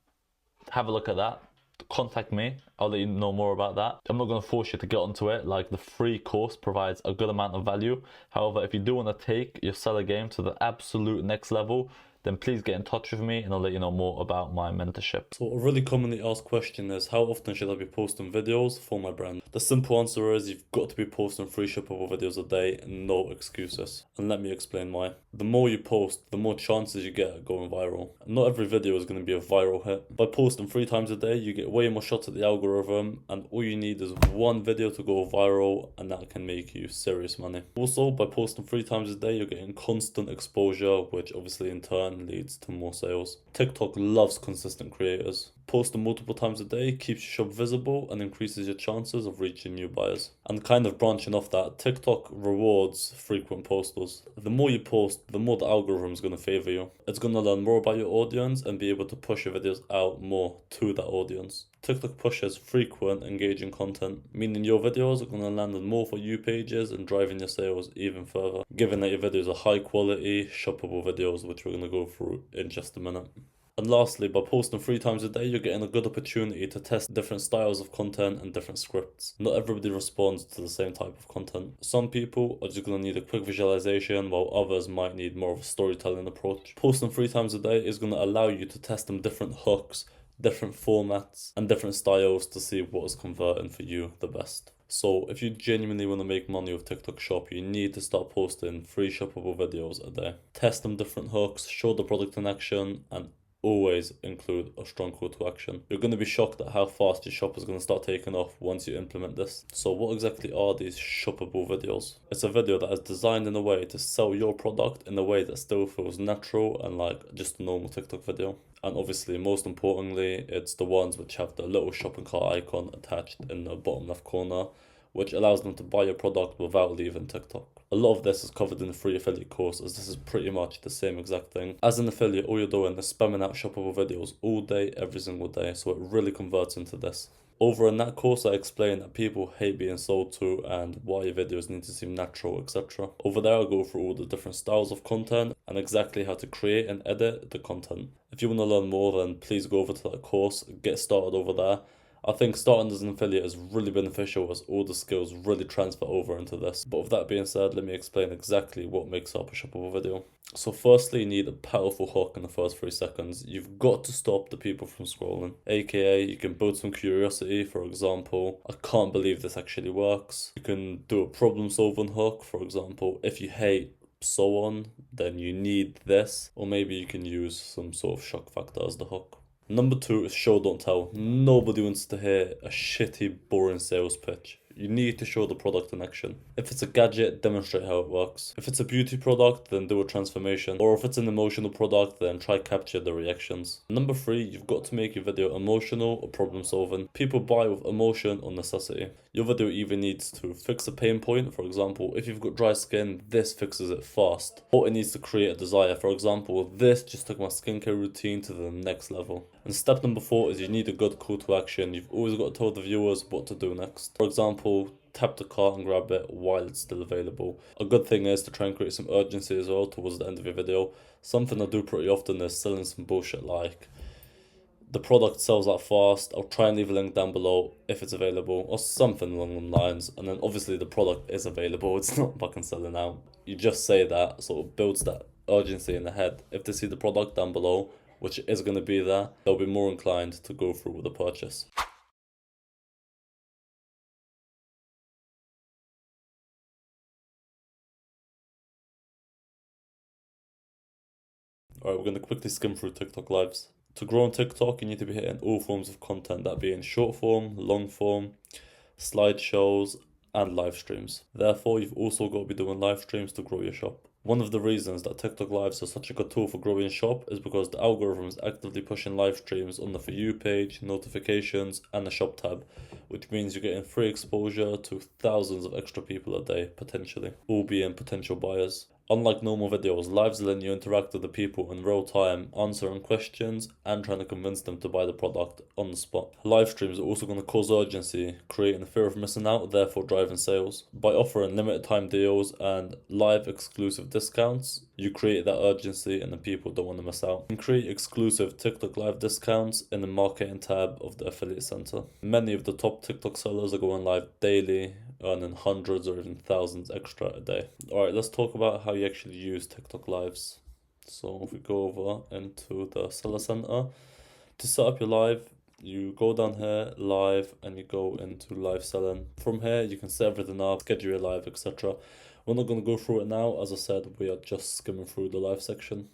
have a look at that. Contact me. I'll let you know more about that. I'm not going to force you to get onto it. Like, the free course provides a good amount of value. However, if you do want to take your seller game to the absolute next level, then please get in touch with me and I'll let you know more about my mentorship. So a really commonly asked question is, how often should I be posting videos for my brand? The simple answer is, you've got to be posting 3 shoppable videos a day, no excuses. And let me explain why. The more you post, the more chances you get at going viral. Not every video is going to be a viral hit. By posting 3 times a day, you get way more shots at the algorithm, and all you need is 1 video to go viral, and that can make you serious money. Also, by posting 3 times a day, you're getting constant exposure, which obviously in turn leads to more sales. TikTok loves consistent creators. Posting multiple times a day keeps your shop visible and increases your chances of reaching new buyers. And kind of branching off that, TikTok rewards frequent posters. The more you post, the more the algorithm is going to favor you. It's going to learn more about your audience and be able to push your videos out more to that audience. TikTok pushes frequent, engaging content, meaning your videos are going to land on more For You pages and driving your sales even further, given that your videos are high quality, shoppable videos, which we're going to go through in just a minute. And lastly, by posting 3 times a day, you're getting a good opportunity to test different styles of content and different scripts. Not everybody responds to the same type of content. Some people are just going to need a quick visualization, while others might need more of a storytelling approach. Posting 3 times a day is going to allow you to test them different hooks, different formats, and different styles to see what is converting for you the best. So if you genuinely want to make money with TikTok Shop, you need to start posting 3 shoppable videos a day. Test them different hooks, show the product in action, and always include a strong call to action. You're going to be shocked at how fast your shop is going to start taking off once you implement this. So what exactly are these shoppable videos? It's a video that is designed in a way to sell your product in a way that still feels natural and like just a normal TikTok video. And obviously, most importantly, it's the ones which have the little shopping cart icon attached in the bottom left corner, which allows them to buy your product without leaving TikTok. A lot of this is covered in the free affiliate course, as this is pretty much the same exact thing. As an affiliate, all you're doing is spamming out shoppable videos all day, every single day, so it really converts into this. Over in that course, I explain that people hate being sold to and why your videos need to seem natural, etc. Over there, I go through all the different styles of content and exactly how to create and edit the content. If you want to learn more, then please go over to that course, get started over there. I think starting as an affiliate is really beneficial, as all the skills really transfer over into this. But with that being said, let me explain exactly what makes up a shoppable video. So firstly, you need a powerful hook in the first 3 seconds. You've got to stop the people from scrolling. AKA, you can build some curiosity. For example, I can't believe this actually works. You can do a problem solving hook. For example, if you hate so on, then you need this. Or maybe you can use some sort of shock factor as the hook. Number 2 is show, don't tell. Nobody wants to hear a shitty, boring sales pitch. you need to show the product in action. If it's a gadget, demonstrate how it works. If it's a beauty product, then do a transformation. Or if it's an emotional product, then try capture the reactions. Number 3, you've got to make your video emotional or problem solving. People buy with emotion or necessity. Your video either needs to fix a pain point, for example, if you've got dry skin, this fixes it fast. Or it needs to create a desire, for example, this just took my skincare routine to the next level. And step number 4 is you need a good call to action. You've always got to tell the viewers what to do next. For example, tap the cart and grab it while it's still available. A good thing is to try and create some urgency as well towards the end of your video. Something I do pretty often is selling some bullshit like, the product sells out fast, I'll try and leave a link down below if it's available, or something along those lines. And then obviously the product is available, it's not fucking selling out. You just say that, so it builds that urgency in the head. If they see the product down below, which is going to be there, they'll be more inclined to go through with the purchase. Alright, we're going to quickly skim through TikTok lives. To grow on TikTok, you need to be hitting all forms of content, that being short form, long form, slideshows, and live streams. Therefore, you've also got to be doing live streams to grow your shop. One of the reasons that TikTok lives are such a good tool for growing your shop is because the algorithm is actively pushing live streams on the For You page, notifications, and the shop tab, which means you're getting free exposure to thousands of extra people a day, potentially, all being potential buyers. Unlike normal videos, lives let you interact with the people in real time, answering questions and trying to convince them to buy the product on the spot. Live streams are also going to cause urgency, creating the fear of missing out, therefore driving sales. By offering limited time deals and live exclusive discounts, you create that urgency and the people don't want to miss out. You can create exclusive TikTok live discounts in the marketing tab of the affiliate center. Many of the top TikTok sellers are going live daily, earning hundreds or even thousands extra a day. Alright, let's talk about how you actually use TikTok lives. So if we go over into the seller center, to set up your live, you go down here, live, and you go into live selling. From here, you can set everything up, schedule your live, etc. We're not going to go through it now. As I said, we are just skimming through the live section.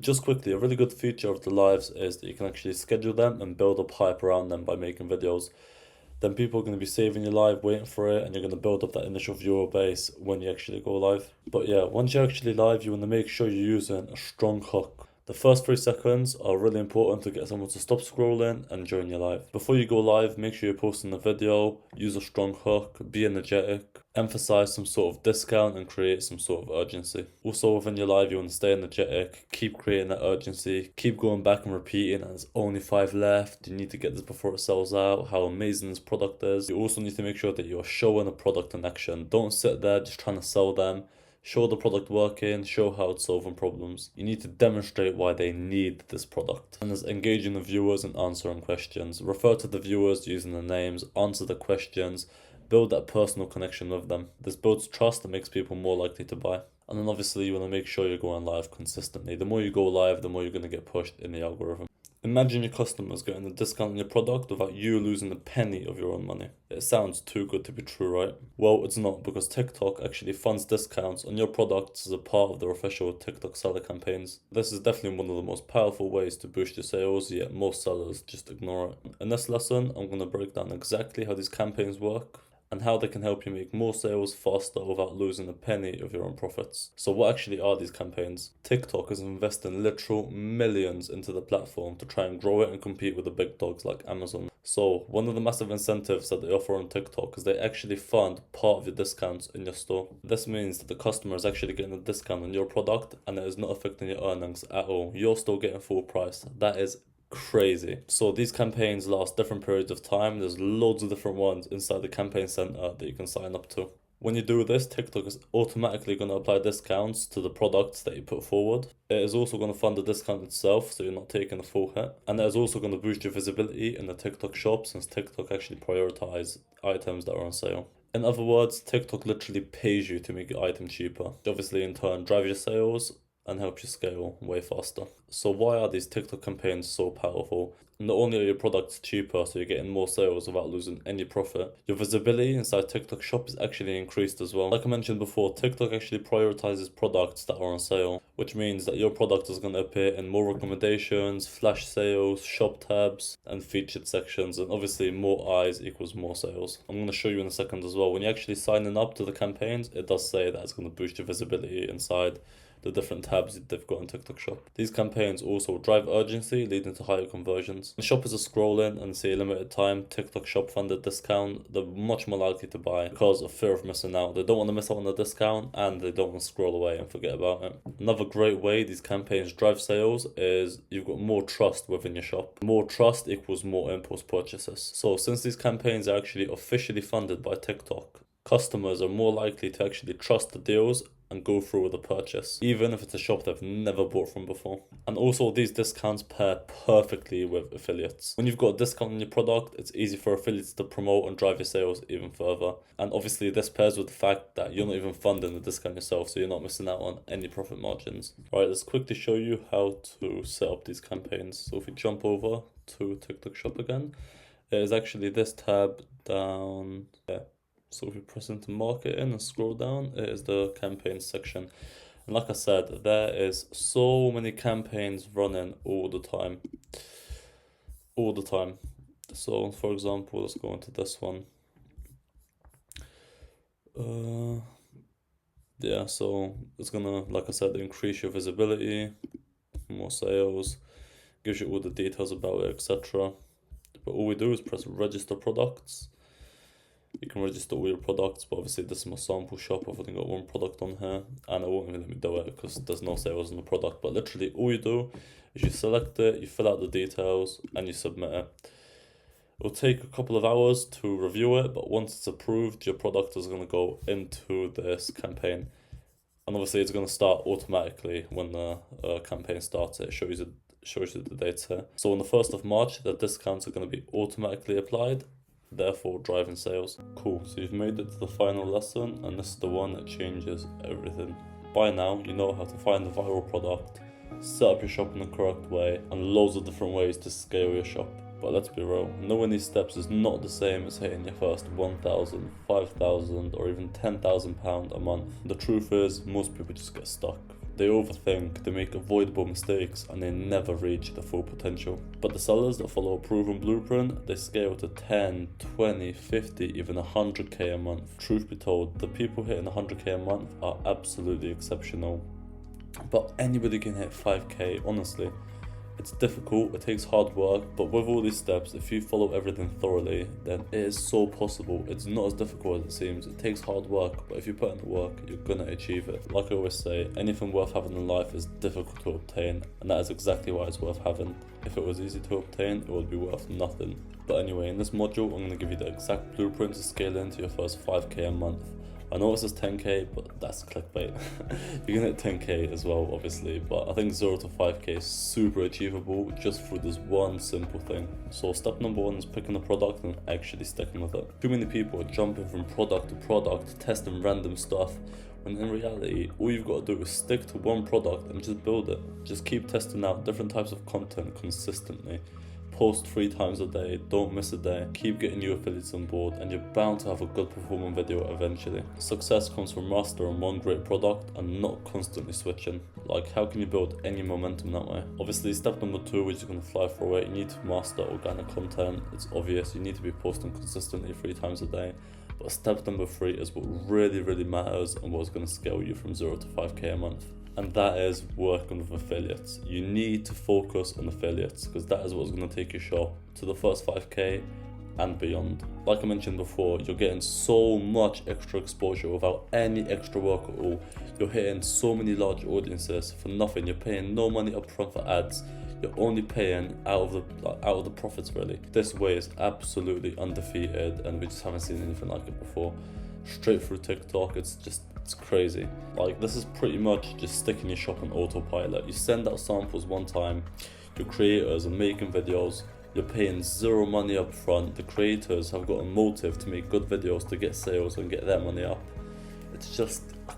Just quickly, a really good feature of the lives is that you can actually schedule them and build up hype around them by making videos. Then people are going to be saving your live, waiting for it, and you're going to build up that initial viewer base when you actually go live. But yeah, once you're actually live, you want to make sure you're using a strong hook. The first 3 seconds are really important to get someone to stop scrolling and join your live. Before you go live, make sure you're posting the video, use a strong hook, be energetic, emphasize some sort of discount and create some sort of urgency. Also within your live, you want to stay energetic, keep creating that urgency, keep going back and repeating, and there's only 5 left, you need to get this before it sells out, how amazing this product is. You also need to make sure that you're showing a product in action. Don't sit there just trying to sell them. Show the product working, show how it's solving problems. You need to demonstrate why they need this product. And there's engaging the viewers and answering questions. Refer to the viewers using their names, answer the questions, build that personal connection with them. This builds trust and makes people more likely to buy. And then obviously you want to make sure you're going live consistently. The more you go live, the more you're going to get pushed in the algorithm. Imagine your customers getting a discount on your product without you losing a penny of your own money. It sounds too good to be true, right? Well, it's not, because TikTok actually funds discounts on your products as a part of their official TikTok seller campaigns. This is definitely one of the most powerful ways to boost your sales, yet most sellers just ignore it. In this lesson, I'm going to break down exactly how these campaigns work and how they can help you make more sales faster without losing a penny of your own profits. So what actually are these campaigns? TikTok is investing literal millions into the platform to try and grow it and compete with the big dogs like Amazon. So one of the massive incentives that they offer on TikTok is they actually fund part of your discounts in your store. This means that the customer is actually getting a discount on your product and it is not affecting your earnings at all. You're still getting full price. That is crazy. So these campaigns last different periods of time. There's loads of different ones inside the campaign center that you can sign up to. When you do this, TikTok is automatically going to apply discounts to the products that you put forward. It is also going to fund the discount itself, so you're not taking a full hit. And it is also going to boost your visibility in the TikTok shop, since TikTok actually prioritize items that are on sale. In other words, TikTok literally pays you to make your item cheaper. Obviously, in turn, drive your sales and helps you scale way faster. So why are these TikTok campaigns so powerful? Not only are your products cheaper, so you're getting more sales without losing any profit, your visibility inside TikTok shop is actually increased as well. Like I mentioned before, TikTok actually prioritizes products that are on sale, which means that your product is going to appear in more recommendations, flash sales, shop tabs, and featured sections. And obviously more eyes equals more sales. I'm going to show you in a second as well. When you're actually signing up to the campaigns, it does say that it's going to boost your visibility inside the different tabs they've got in TikTok shop. These campaigns also drive urgency, leading to higher conversions. When shoppers are scrolling and see a limited time TikTok shop funded discount, they're much more likely to buy because of fear of missing out. They don't want to miss out on the discount and they don't want to scroll away and forget about it. Another great way these campaigns drive sales is you've got more trust within your shop. More trust equals more impulse purchases. So since these campaigns are actually officially funded by TikTok, customers are more likely to actually trust the deals and go through with the purchase, even if it's a shop they've never bought from before. And also these discounts pair perfectly with affiliates. When you've got a discount on your product, it's easy for affiliates to promote and drive your sales even further. And obviously this pairs with the fact that you're not even funding the discount yourself, so you're not missing out on any profit margins. All right, let's quickly show you how to set up these campaigns. So if we jump over to TikTok shop again, it is actually this tab down there. So if we press into marketing and scroll down, it is the campaigns section. And like I said, there is so many campaigns running all the time. All the time. So for example, let's go into this one. Yeah, so it's gonna, like I said, increase your visibility, more sales, gives you all the details about it, etc. But all we do is press register products. You can register all your products, but obviously this is my sample shop. I've only got one product on here and it won't even let me do it because there's no sales on the product. But literally all you do is you select it, you fill out the details and you submit it. It'll take a couple of hours to review it, but once it's approved, your product is going to go into this campaign. And obviously it's going to start automatically when the campaign starts. It shows you the dates here. So on the 1st of March, the discounts are going to be automatically applied, therefore driving sales. Cool, so you've made it to the final lesson and this is the one that changes everything. By now, you know how to find the viral product, set up your shop in the correct way, and loads of different ways to scale your shop. But let's be real, knowing these steps is not the same as hitting your first 1,000, 5,000 or even £10,000 a month. The truth is, most people just get stuck. They overthink, they make avoidable mistakes, and they never reach their full potential. But the sellers that follow a proven blueprint, they scale to 10, 20, 50, even 100k a month. Truth be told, the people hitting 100k a month are absolutely exceptional. But anybody can hit 5k, honestly. It's difficult, it takes hard work, but with all these steps, if you follow everything thoroughly, then it is so possible. It's not as difficult as it seems. It takes hard work, but if you put in the work, you're gonna achieve it. Like I always say, anything worth having in life is difficult to obtain, and that is exactly why it's worth having. If it was easy to obtain, it would be worth nothing. But anyway, in this module, I'm gonna give you the exact blueprint to scale into your first 5k a month. I know it says 10k, but that's clickbait. You can hit 10k as well, obviously, but I think 0 to 5k is super achievable just through this one simple thing. So step number 1 is picking the product and actually sticking with it. Too many people are jumping from product to product, testing random stuff, when in reality, all you've got to do is stick to one product and just build it. Just keep testing out different types of content consistently. Post 3 times a day, don't miss a day, keep getting new affiliates on board, and you're bound to have a good performing video eventually. Success comes from mastering one great product and not constantly switching. Like, how can you build any momentum that way? Obviously, step number 2, which is going to fly through it, you need to master organic content. It's obvious, you need to be posting consistently 3 times a day. But step number 3 is what really matters and what's going to scale you from 0 to 5k a month. And that is working with affiliates. You need to focus on affiliates because that is what's going to take your shop to the first 5k and beyond. Like I mentioned before, you're getting so much extra exposure without any extra work at all. You're hitting so many large audiences for nothing. You're paying no money upfront for ads. You're only paying out of the profits really. This way is absolutely undefeated and we just haven't seen anything like it before. Straight through TikTok, it's crazy. Like, this is pretty much just sticking your shop on autopilot. You send out samples one time, your creators are making videos, you're paying 0 money up front. The creators have got a motive to make good videos to get sales and get their money up. It's just, I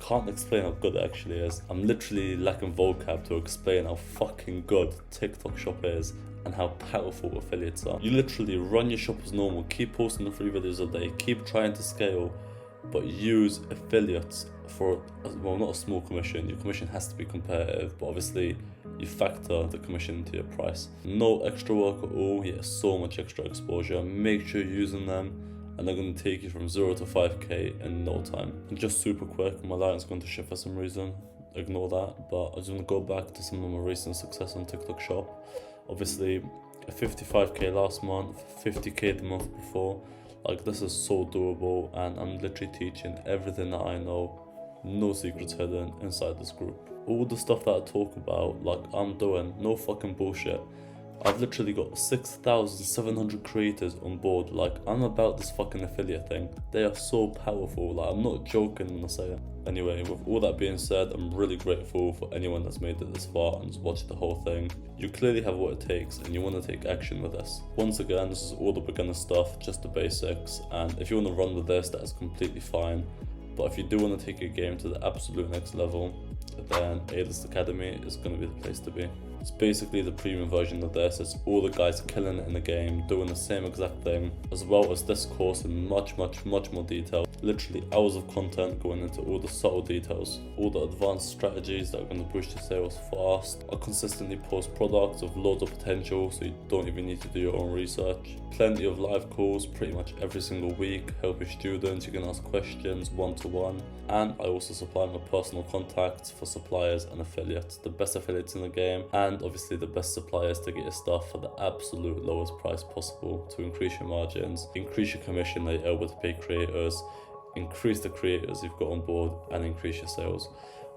can't explain how good it actually is. I'm literally lacking vocab to explain how fucking good TikTok Shop is and how powerful affiliates are. You literally run your shop as normal, keep posting the free videos a day, keep trying to scale, but use affiliates for, well, not a small commission. Your commission has to be competitive, but obviously you factor the commission into your price. No extra work at all, yet so much extra exposure. Make sure you're using them, and they're going to take you from 0 to 5k in no time. And just super quick, my lighting's going to shift for some reason, ignore that, but I just want to go back to some of my recent success on TikTok Shop. Obviously, a 55k last month, 50k the month before. Like, this is so doable, and I'm literally teaching everything that I know, no secrets hidden inside this group. All the stuff that I talk about, like, I'm doing, no fucking bullshit. I've literally got 6,700 creators on board. Like, I'm about this fucking affiliate thing. They are so powerful, like, I'm not joking when I say it. Anyway, with all that being said, I'm really grateful for anyone that's made it this far and has watched the whole thing. You clearly have what it takes and you want to take action with this. Once again, this is all the beginner stuff, just the basics, and if you want to run with this, that is completely fine. But if you do want to take your game to the absolute next level, then A-List Academy is going to be the place to be. It's basically the premium version of this. It's all the guys killing it in the game, doing the same exact thing, as well as this course in much more detail. Literally hours of content going into all the subtle details, all the advanced strategies that are going to boost your sales fast. I consistently post products with loads of potential, so you don't even need to do your own research. Plenty of live calls pretty much every single week, helping students. You can ask questions one-to-one, and I also supply my personal contacts for suppliers and affiliates, the best affiliates in the game, and obviously the best suppliers to get your stuff for the absolute lowest price possible to increase your margins, increase your commission that you're able to pay creators, increase the creators you've got on board, and increase your sales.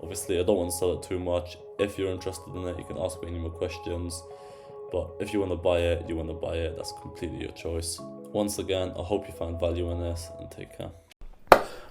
Obviously, I don't want to sell it too much. If you're interested in it, you can ask me any more questions. But if you want to buy it, you want to buy it. That's completely your choice. Once again, I hope you found value in this, and take care.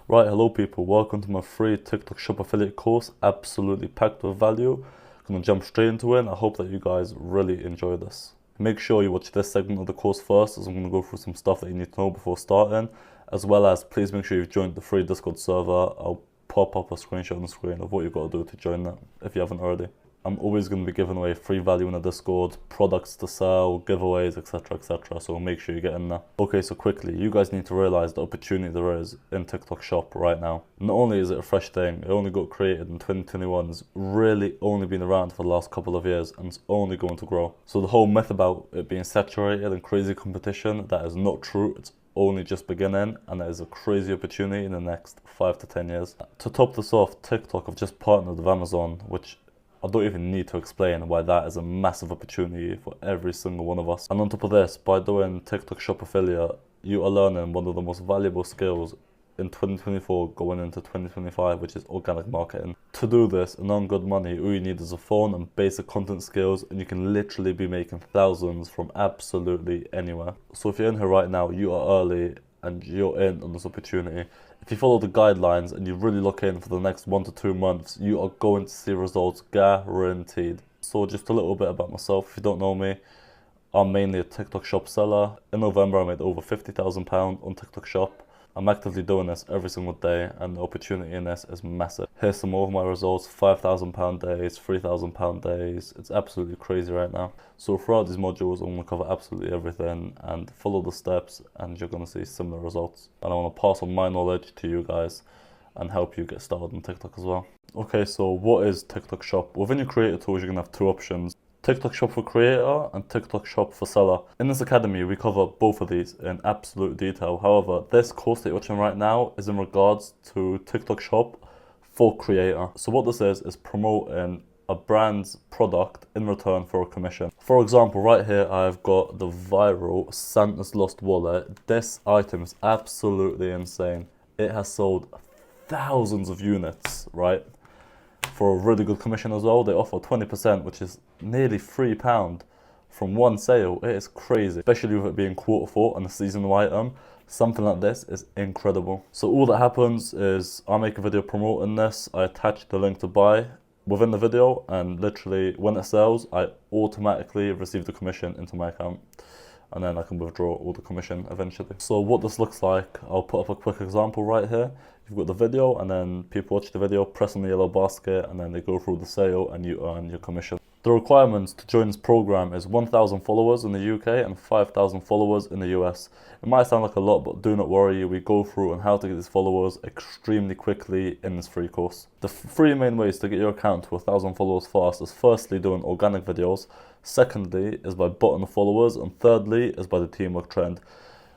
Right, hello people. Welcome to my free TikTok Shop affiliate course. Absolutely packed with value. I'm going to jump straight into it, and I hope that you guys really enjoy this. Make sure you watch this segment of the course first, as I'm going to go through some stuff that you need to know before starting, as well as please make sure you've joined the free Discord server. I'll pop up a screenshot on the screen of what you've got to do to join that if you haven't already. I'm always going to be giving away free value in the Discord, products to sell, giveaways, etc, so make sure you get in there. Okay, so quickly, you guys need to realize the opportunity there is in TikTok Shop right now. Not only is it a fresh thing, it only got created in 2021, it's really only been around for the last couple of years, and it's only going to grow. So the whole myth about it being saturated and crazy competition, that is not true. It's only just beginning, and there is a crazy opportunity in the next 5 to 10 years. To top this off, TikTok have just partnered with Amazon, which I don't even need to explain why that is a massive opportunity for every single one of us. And on top of this, by doing TikTok Shop affiliate, you are learning one of the most valuable skills in 2024 going into 2025, which is organic marketing. To do this and earn good money, all you need is a phone and basic content skills, and you can literally be making thousands from absolutely anywhere. So if you're in here right now, you are early and you're in on this opportunity. If you follow the guidelines and you really look in for the next 1 to 2 months, you are going to see results guaranteed. So just a little bit about myself, if you don't know me, I'm mainly a TikTok Shop seller. In November I made over £50,000 on TikTok Shop. I'm actively doing this every single day, and the opportunity in this is massive. Here's some more of my results: £5,000 days, £3,000 days. It's absolutely crazy right now. So throughout these modules, I'm going to cover absolutely everything, and follow the steps and you're going to see similar results. And I want to pass on my knowledge to you guys and help you get started on TikTok as well. Okay, so what is TikTok Shop? Within your creator tools, you're going to have 2 options: TikTok Shop for creator and TikTok Shop for seller. In this academy, we cover both of these in absolute detail. However, this course that you're watching right now is in regards to TikTok Shop for creator. So what this is promoting a brand's product in return for a commission. For example, right here, I've got the viral Santa's Lost Wallet. This item is absolutely insane. It has sold thousands of units, right? For a really good commission as well. They offer 20%, which is nearly £3 from one sale. It is crazy, especially with it being Q4 and a seasonal item. Something like this is incredible. So all that happens is I make a video promoting this, I attach the link to buy within the video, and literally when it sells, I automatically receive the commission into my account, and then I can withdraw all the commission eventually. So what this looks like, I'll put up a quick example right here. You've got the video, and then people watch the video, press on the yellow basket, and then they go through the sale and you earn your commission. The requirements to join this program is 1,000 followers in the UK and 5,000 followers in the US. It might sound like a lot, but do not worry, we go through on how to get these followers extremely quickly in this free course. The three main ways to get your account to 1,000 followers fast is firstly doing organic videos, secondly is by botting the followers, and thirdly is by the teamwork trend.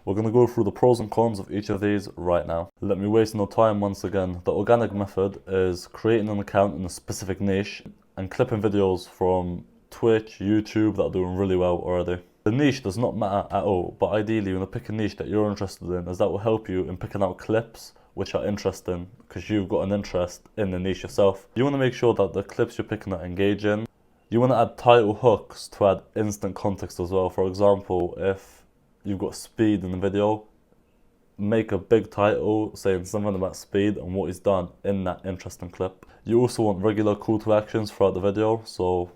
We're going to go through the pros and cons of each of these right now. Let me waste no time once again. The organic method is creating an account in a specific niche and clipping videos from Twitch, YouTube that are doing really well already. The niche does not matter at all, but ideally you want to pick a niche that you're interested in, as that will help you in picking out clips which are interesting because you've got an interest in the niche yourself. You want to make sure that the clips you're picking are engaging. You want to add title hooks to add instant context as well. For example, if you've got speed in the video, make a big title saying something about speed and what he's done in that interesting clip. You also want regular call to actions throughout the video, so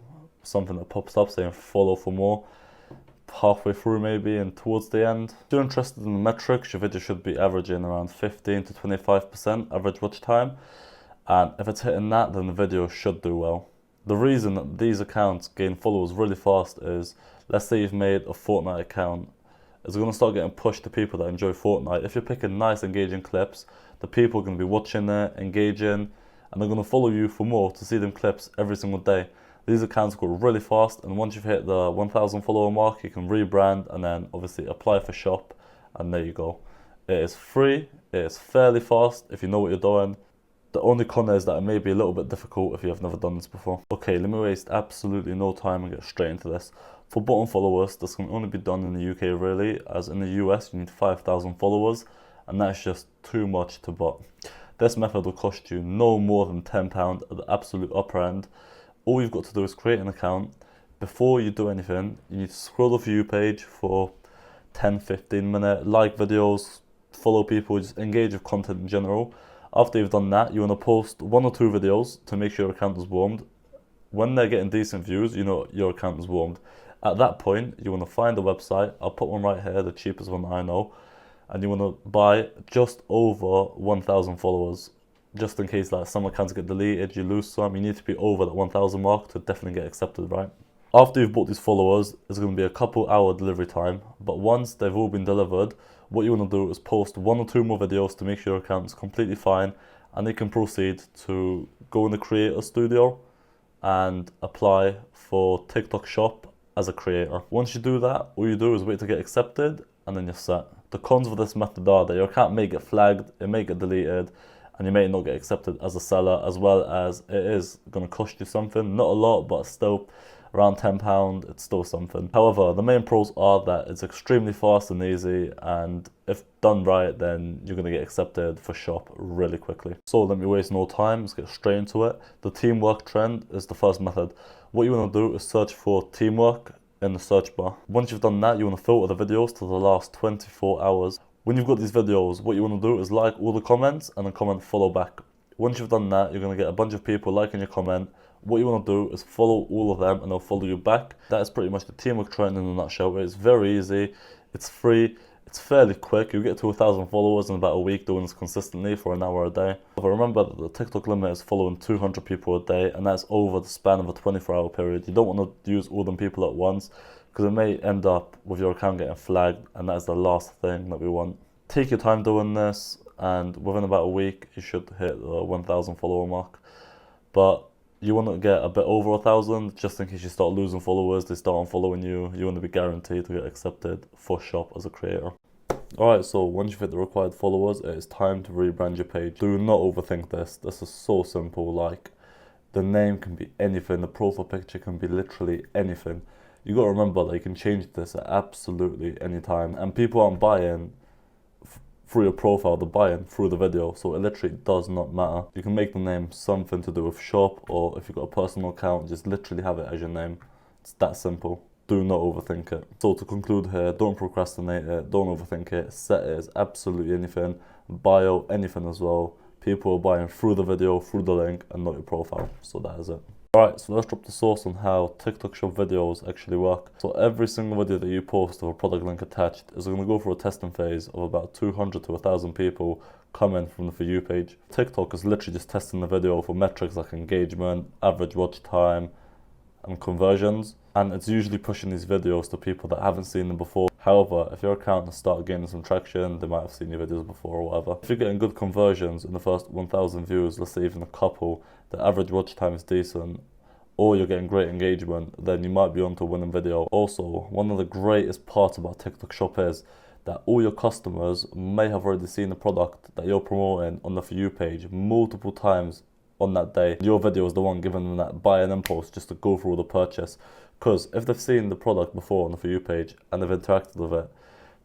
something that pops up saying follow for more halfway through maybe and towards the end. If you're interested in the metrics, your video should be averaging around 15 to 25% average watch time, and if it's hitting that, then the video should do well. The reason that these accounts gain followers really fast is, let's say you've made a Fortnite account, it's going to start getting pushed to people that enjoy Fortnite. If you're picking nice engaging clips, the people are going to be watching it, engaging, and they're going to follow you for more to see them clips every single day. These accounts go really fast, and once you've hit the 1,000 follower mark, you can rebrand and then obviously apply for shop, and there you go. It is free, it is fairly fast if you know what you're doing. The only con is that it may be a little bit difficult if you have never done this before. Okay, let me waste absolutely no time and get straight into this. For bottom followers, this can only be done in the UK really, as in the US you need 5,000 followers, and that's just too much to bot. This method will cost you no more than £10 at the absolute upper end. All you've got to do is create an account. Before you do anything, you need to scroll the view page for 10-15 minute, like videos, follow people, just engage with content in general. After you've done that, you want to post 1 or 2 videos to make sure your account is warmed. When they're getting decent views, you know your account is warmed. At that point, you want to find a website. I'll put one right here, the cheapest one I know. And you want to buy just over 1,000 followers. Just in case that some accounts get deleted, you lose some, you need to be over that 1,000 mark to definitely get accepted, right? After you've bought these followers, it's going to be a couple hour delivery time. But once they've all been delivered, what you want to do is post 1 or 2 more videos to make sure your account is completely fine, and they can proceed to go in the creator studio and apply for TikTok shop as a creator. Once you do that, all you do is wait to get accepted and then you're set. The cons of this method are that your account may get flagged, it may get deleted, and you may not get accepted as a seller, as well as it is going to cost you something. Not a lot, but still around £10, it's still something. However, the main pros are that it's extremely fast and easy, and if done right, then you're going to get accepted for shop really quickly. So let me waste no time, let's get straight into it. The teamwork trend is the first method. What you want to do is search for teamwork in the search bar. Once you've done that, you want to filter the videos to the last 24 hours. When you've got these videos, what you want to do is like all the comments and then comment follow back. Once you've done that, you're going to get a bunch of people liking your comment. What you want to do is follow all of them and they'll follow you back. That is pretty much the teamwork trend in a nutshell. It's very easy, it's free, it's fairly quick. You get to 1,000 followers in about a week doing this consistently for an hour a day. But remember that the TikTok limit is following 200 people a day, and that's over the span of a 24-hour period. You don't want to use all them people at once, because it may end up with your account getting flagged, and that is the last thing that we want. Take your time doing this, and within about a week you should hit the 1,000 follower mark. But you want to get a bit over 1,000, just in case you start losing followers, they start unfollowing you. You want to be guaranteed to get accepted for shop as a creator. Alright, so once you've hit the required followers, it is time to rebrand your page. Do not overthink this. This is so simple. Like, the name can be anything, the profile picture can be literally anything. You got to remember that you can change this at absolutely any time, and people aren't buying through your profile, they're buying through the video, so it literally does not matter. You can make the name something to do with shop, or if you've got a personal account, just literally have it as your name. It's that simple. Do not overthink it. So to conclude here, don't procrastinate it, don't overthink it. Set it as absolutely anything. Bio, anything as well. People are buying through the video, through the link, and not your profile. So that is it. Alright, so let's drop the source on how TikTok Shop videos actually work. So every single video that you post with a product link attached is going to go through a testing phase of about 200 to 1,000 people coming from the For You page. TikTok is literally just testing the video for metrics like engagement, average watch time, and conversions. And it's usually pushing these videos to people that haven't seen them before. However, if your account has started gaining some traction, they might have seen your videos before or whatever. If you're getting good conversions in the first 1,000 views, let's say even a couple, the average watch time is decent, or you're getting great engagement, then you might be onto a winning video. Also, one of the greatest parts about TikTok Shop is that all your customers may have already seen the product that you're promoting on the For You page multiple times on that day. Your video is the one giving them that buy and impulse just to go through the purchase. Because if they've seen the product before on the For You page and they've interacted with it,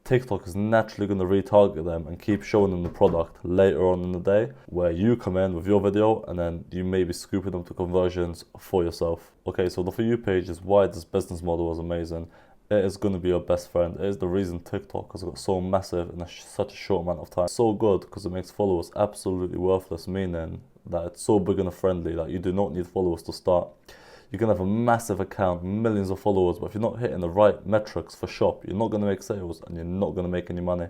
TikTok is naturally going to retarget them and keep showing them the product later on in the day, where you come in with your video and then you may be scooping them to conversions for yourself. Okay, so the For You page is why this business model is amazing. It is going to be your best friend. It is the reason TikTok has got so massive in such a short amount of time. So good because it makes followers absolutely worthless, meaning that it's so beginner friendly that you do not need followers to start. You can have a massive account, millions of followers, but if you're not hitting the right metrics for shop, you're not going to make sales and you're not going to make any money.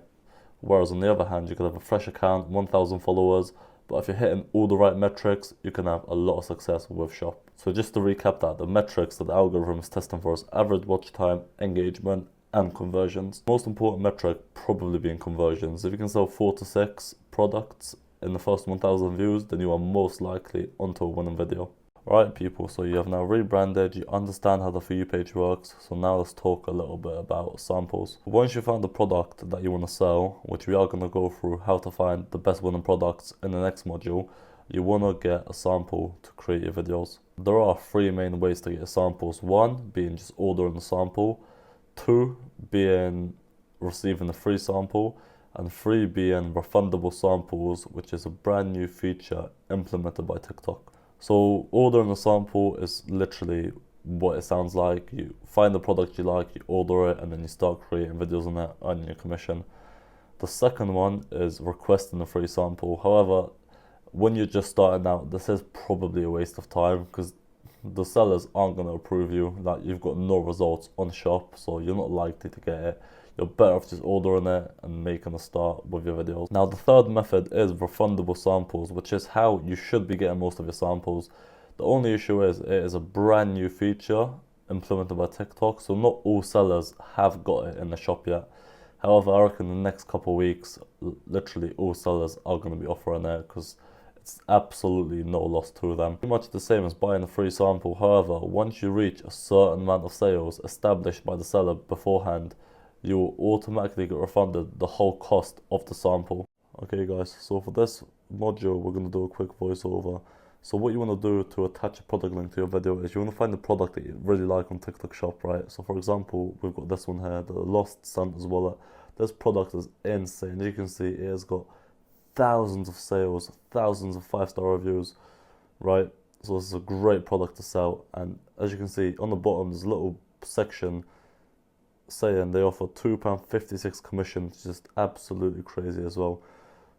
Whereas on the other hand, you could have a fresh account, 1,000 followers, but if you're hitting all the right metrics, you can have a lot of success with shop. So just to recap that, the metrics that the algorithm is testing for is average watch time, engagement, and conversions. Most important metric probably being conversions. If you can sell 4 to 6 products in the first 1,000 views, then you are most likely onto a winning video. Alright people, so you have now rebranded, you understand how the For You page works, so now let's talk a little bit about samples. Once you found the product that you want to sell, which we are going to go through how to find the best winning products in the next module, you want to get a sample to create your videos. There are 3 main ways to get samples. 1 being just ordering the sample, 2 being receiving a free sample, and 3 being refundable samples, which is a brand new feature implemented by TikTok. So ordering a sample is literally what it sounds like. You find the product you like, you order it, and then you start creating videos on it, earning your commission. The second one is requesting a free sample. However, when you're just starting out, this is probably a waste of time because the sellers aren't going to approve you. Like, you've got no results on shop, so you're not likely to get it. You're better off just ordering it and making a start with your videos. Now the third method is refundable samples, which is how you should be getting most of your samples. The only issue is it is a brand new feature implemented by TikTok, so not all sellers have got it in the shop yet. However, I reckon in the next couple of weeks, literally all sellers are going to be offering it because it's absolutely no loss to them. Pretty much the same as buying a free sample. However, once you reach a certain amount of sales established by the seller beforehand, you will automatically get refunded the whole cost of the sample. Okay guys, so for this module we're going to do a quick voiceover. So what you want to do to attach a product link to your video is you want to find the product that you really like on TikTok Shop, right? So for example, we've got this one here, the Lost Santa's Wallet. This product is insane. As you can see, it has got thousands of sales, thousands of 5-star reviews, right? So this is a great product to sell, and as you can see on the bottom there's a little section saying they offer £2.56 commission, which is just absolutely crazy as well.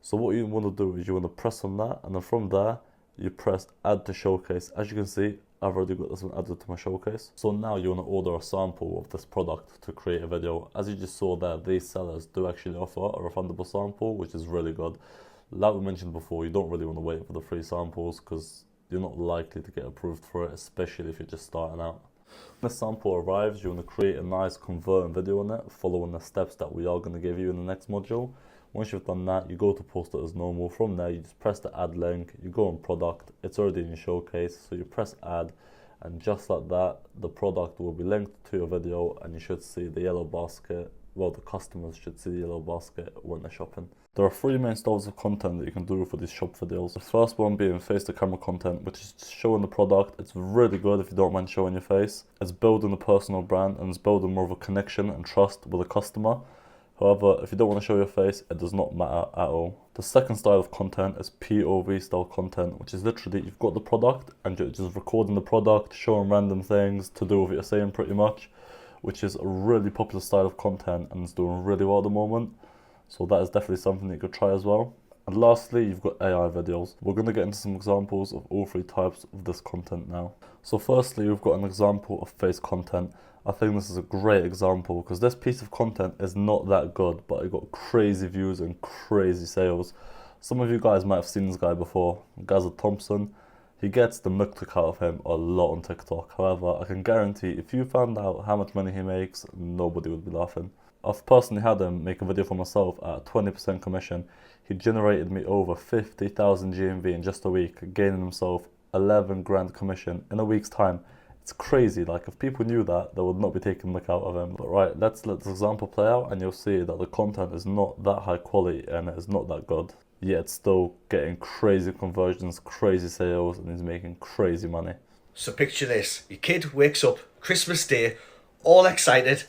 So what you want to do is you want to press on that, and then from there you press add to showcase. As you can see, I've already got this one added to my showcase. So now you want to order a sample of this product to create a video. As you just saw there, these sellers do actually offer a refundable sample, which is really good. Like we mentioned before, you don't really want to wait for the free samples because you're not likely to get approved for it, especially if you're just starting out. When the sample arrives, you want to create a nice converting video on it, following the steps that we are going to give you in the next module. Once you've done that, you go to post it as normal. From there, you just press the add link, you go on product, it's already in your showcase, so you press add, and just like that, the product will be linked to your video, and you should see the yellow basket. Well, the customers should see the yellow basket when they're shopping. There are 3 main styles of content that you can do for these shop videos. The first one being face to camera content, which is just showing the product. It's really good if you don't mind showing your face. It's building a personal brand and it's building more of a connection and trust with a customer. However, if you don't want to show your face, it does not matter at all. The second style of content is POV style content, which is literally you've got the product and you're just recording the product, showing random things to do with what you're saying pretty much, which is a really popular style of content and it's doing really well at the moment. So that is definitely something that you could try as well. And lastly, you've got AI videos. We're going to get into some examples of all three types of this content now. So firstly, we've got an example of face content. I think this is a great example because this piece of content is not that good, but it got crazy views and crazy sales. Some of you guys might have seen this guy before, Gaza Thompson. He gets the muck took out of him a lot on TikTok. However, I can guarantee if you found out how much money he makes, nobody would be laughing. I've personally had him make a video for myself at 20% commission. He generated me over 50,000 GMV in just a week, gaining himself 11 grand commission in a week's time. It's crazy. Like, if people knew that, they would not be taking the muck out of him. But right, let's let this example play out and you'll see that the content is not that high quality and it is not that good. Yet it's still getting crazy conversions, crazy sales, and he's making crazy money. So picture this, your kid wakes up Christmas Day, all excited,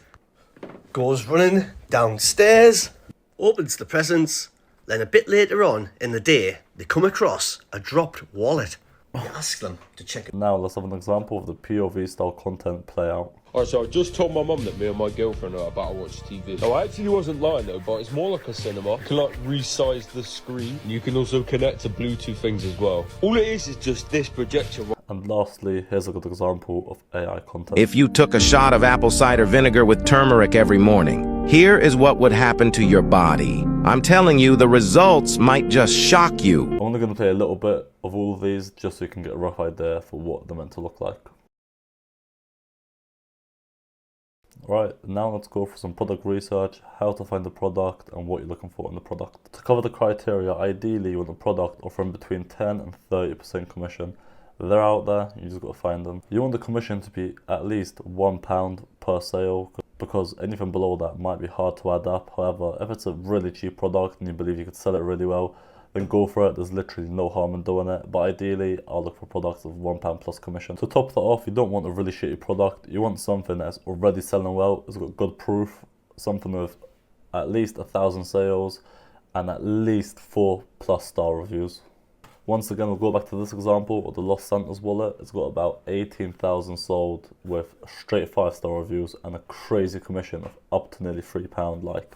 goes running downstairs, opens the presents, then a bit later on in the day, they come across a dropped wallet. You ask them to check it. Now let's have an example of the POV style content play out. Alright, so I just told my mum that me and my girlfriend are about to watch TV. No, I actually wasn't lying though, but it's more like a cinema. You can like resize the screen. You can also connect to Bluetooth things as well. All it is just this projector. And lastly, here's a good example of AI content. If you took a shot of apple cider vinegar with turmeric every morning, here is what would happen to your body. I'm telling you, the results might just shock you. I'm only going to play a little bit of all of these just so you can get a rough idea for what they're meant to look like. Right, now let's go for some product research, how to find the product and what you're looking for in the product. To cover the criteria, ideally you want a product offering between 10 and 30% commission. They're out there, you just got to find them. You want the commission to be at least £1 per sale because anything below that might be hard to add up. However, if it's a really cheap product and you believe you could sell it really well, then go for it. There's literally no harm in doing it. But ideally, I'll look for products of £1 plus commission. To top that off, you don't want a really shitty product. You want something that's already selling well, it's got good proof, something with at least 1,000 sales and at least 4+ star reviews. Once again, we'll go back to this example of the Los Santos wallet. It's got about 18,000 sold with straight 5-star reviews and a crazy commission of up to nearly £3. Like,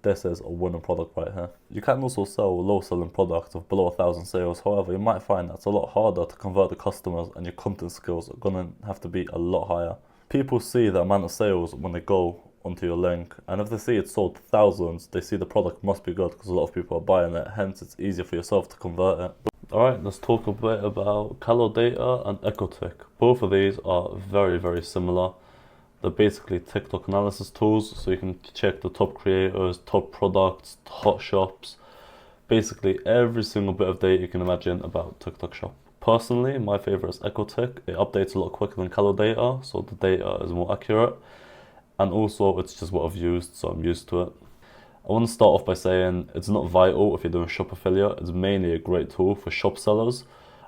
this is a winning product right here. You can also sell low selling products of below 1,000 sales. However, you might find that's a lot harder to convert the customers and your content skills are gonna have to be a lot higher. People see the amount of sales when they go onto your link, and if they see it's sold thousands, they see the product must be good because a lot of people are buying it, hence it's easier for yourself to convert it. Alright, let's talk a bit about Calo Data and EchoTick. Both of these are very, very similar. They're basically TikTok analysis tools, so you can check the top creators, top products, hot shops, basically every single bit of data you can imagine about TikTok shop. Personally, my favorite is EchoTick. It updates a lot quicker than Calo Data, so the data is more accurate. And also, it's just what I've used, so I'm used to it. I want to start off by saying it's not vital if you're doing shop affiliate. It's mainly a great tool for shop sellers,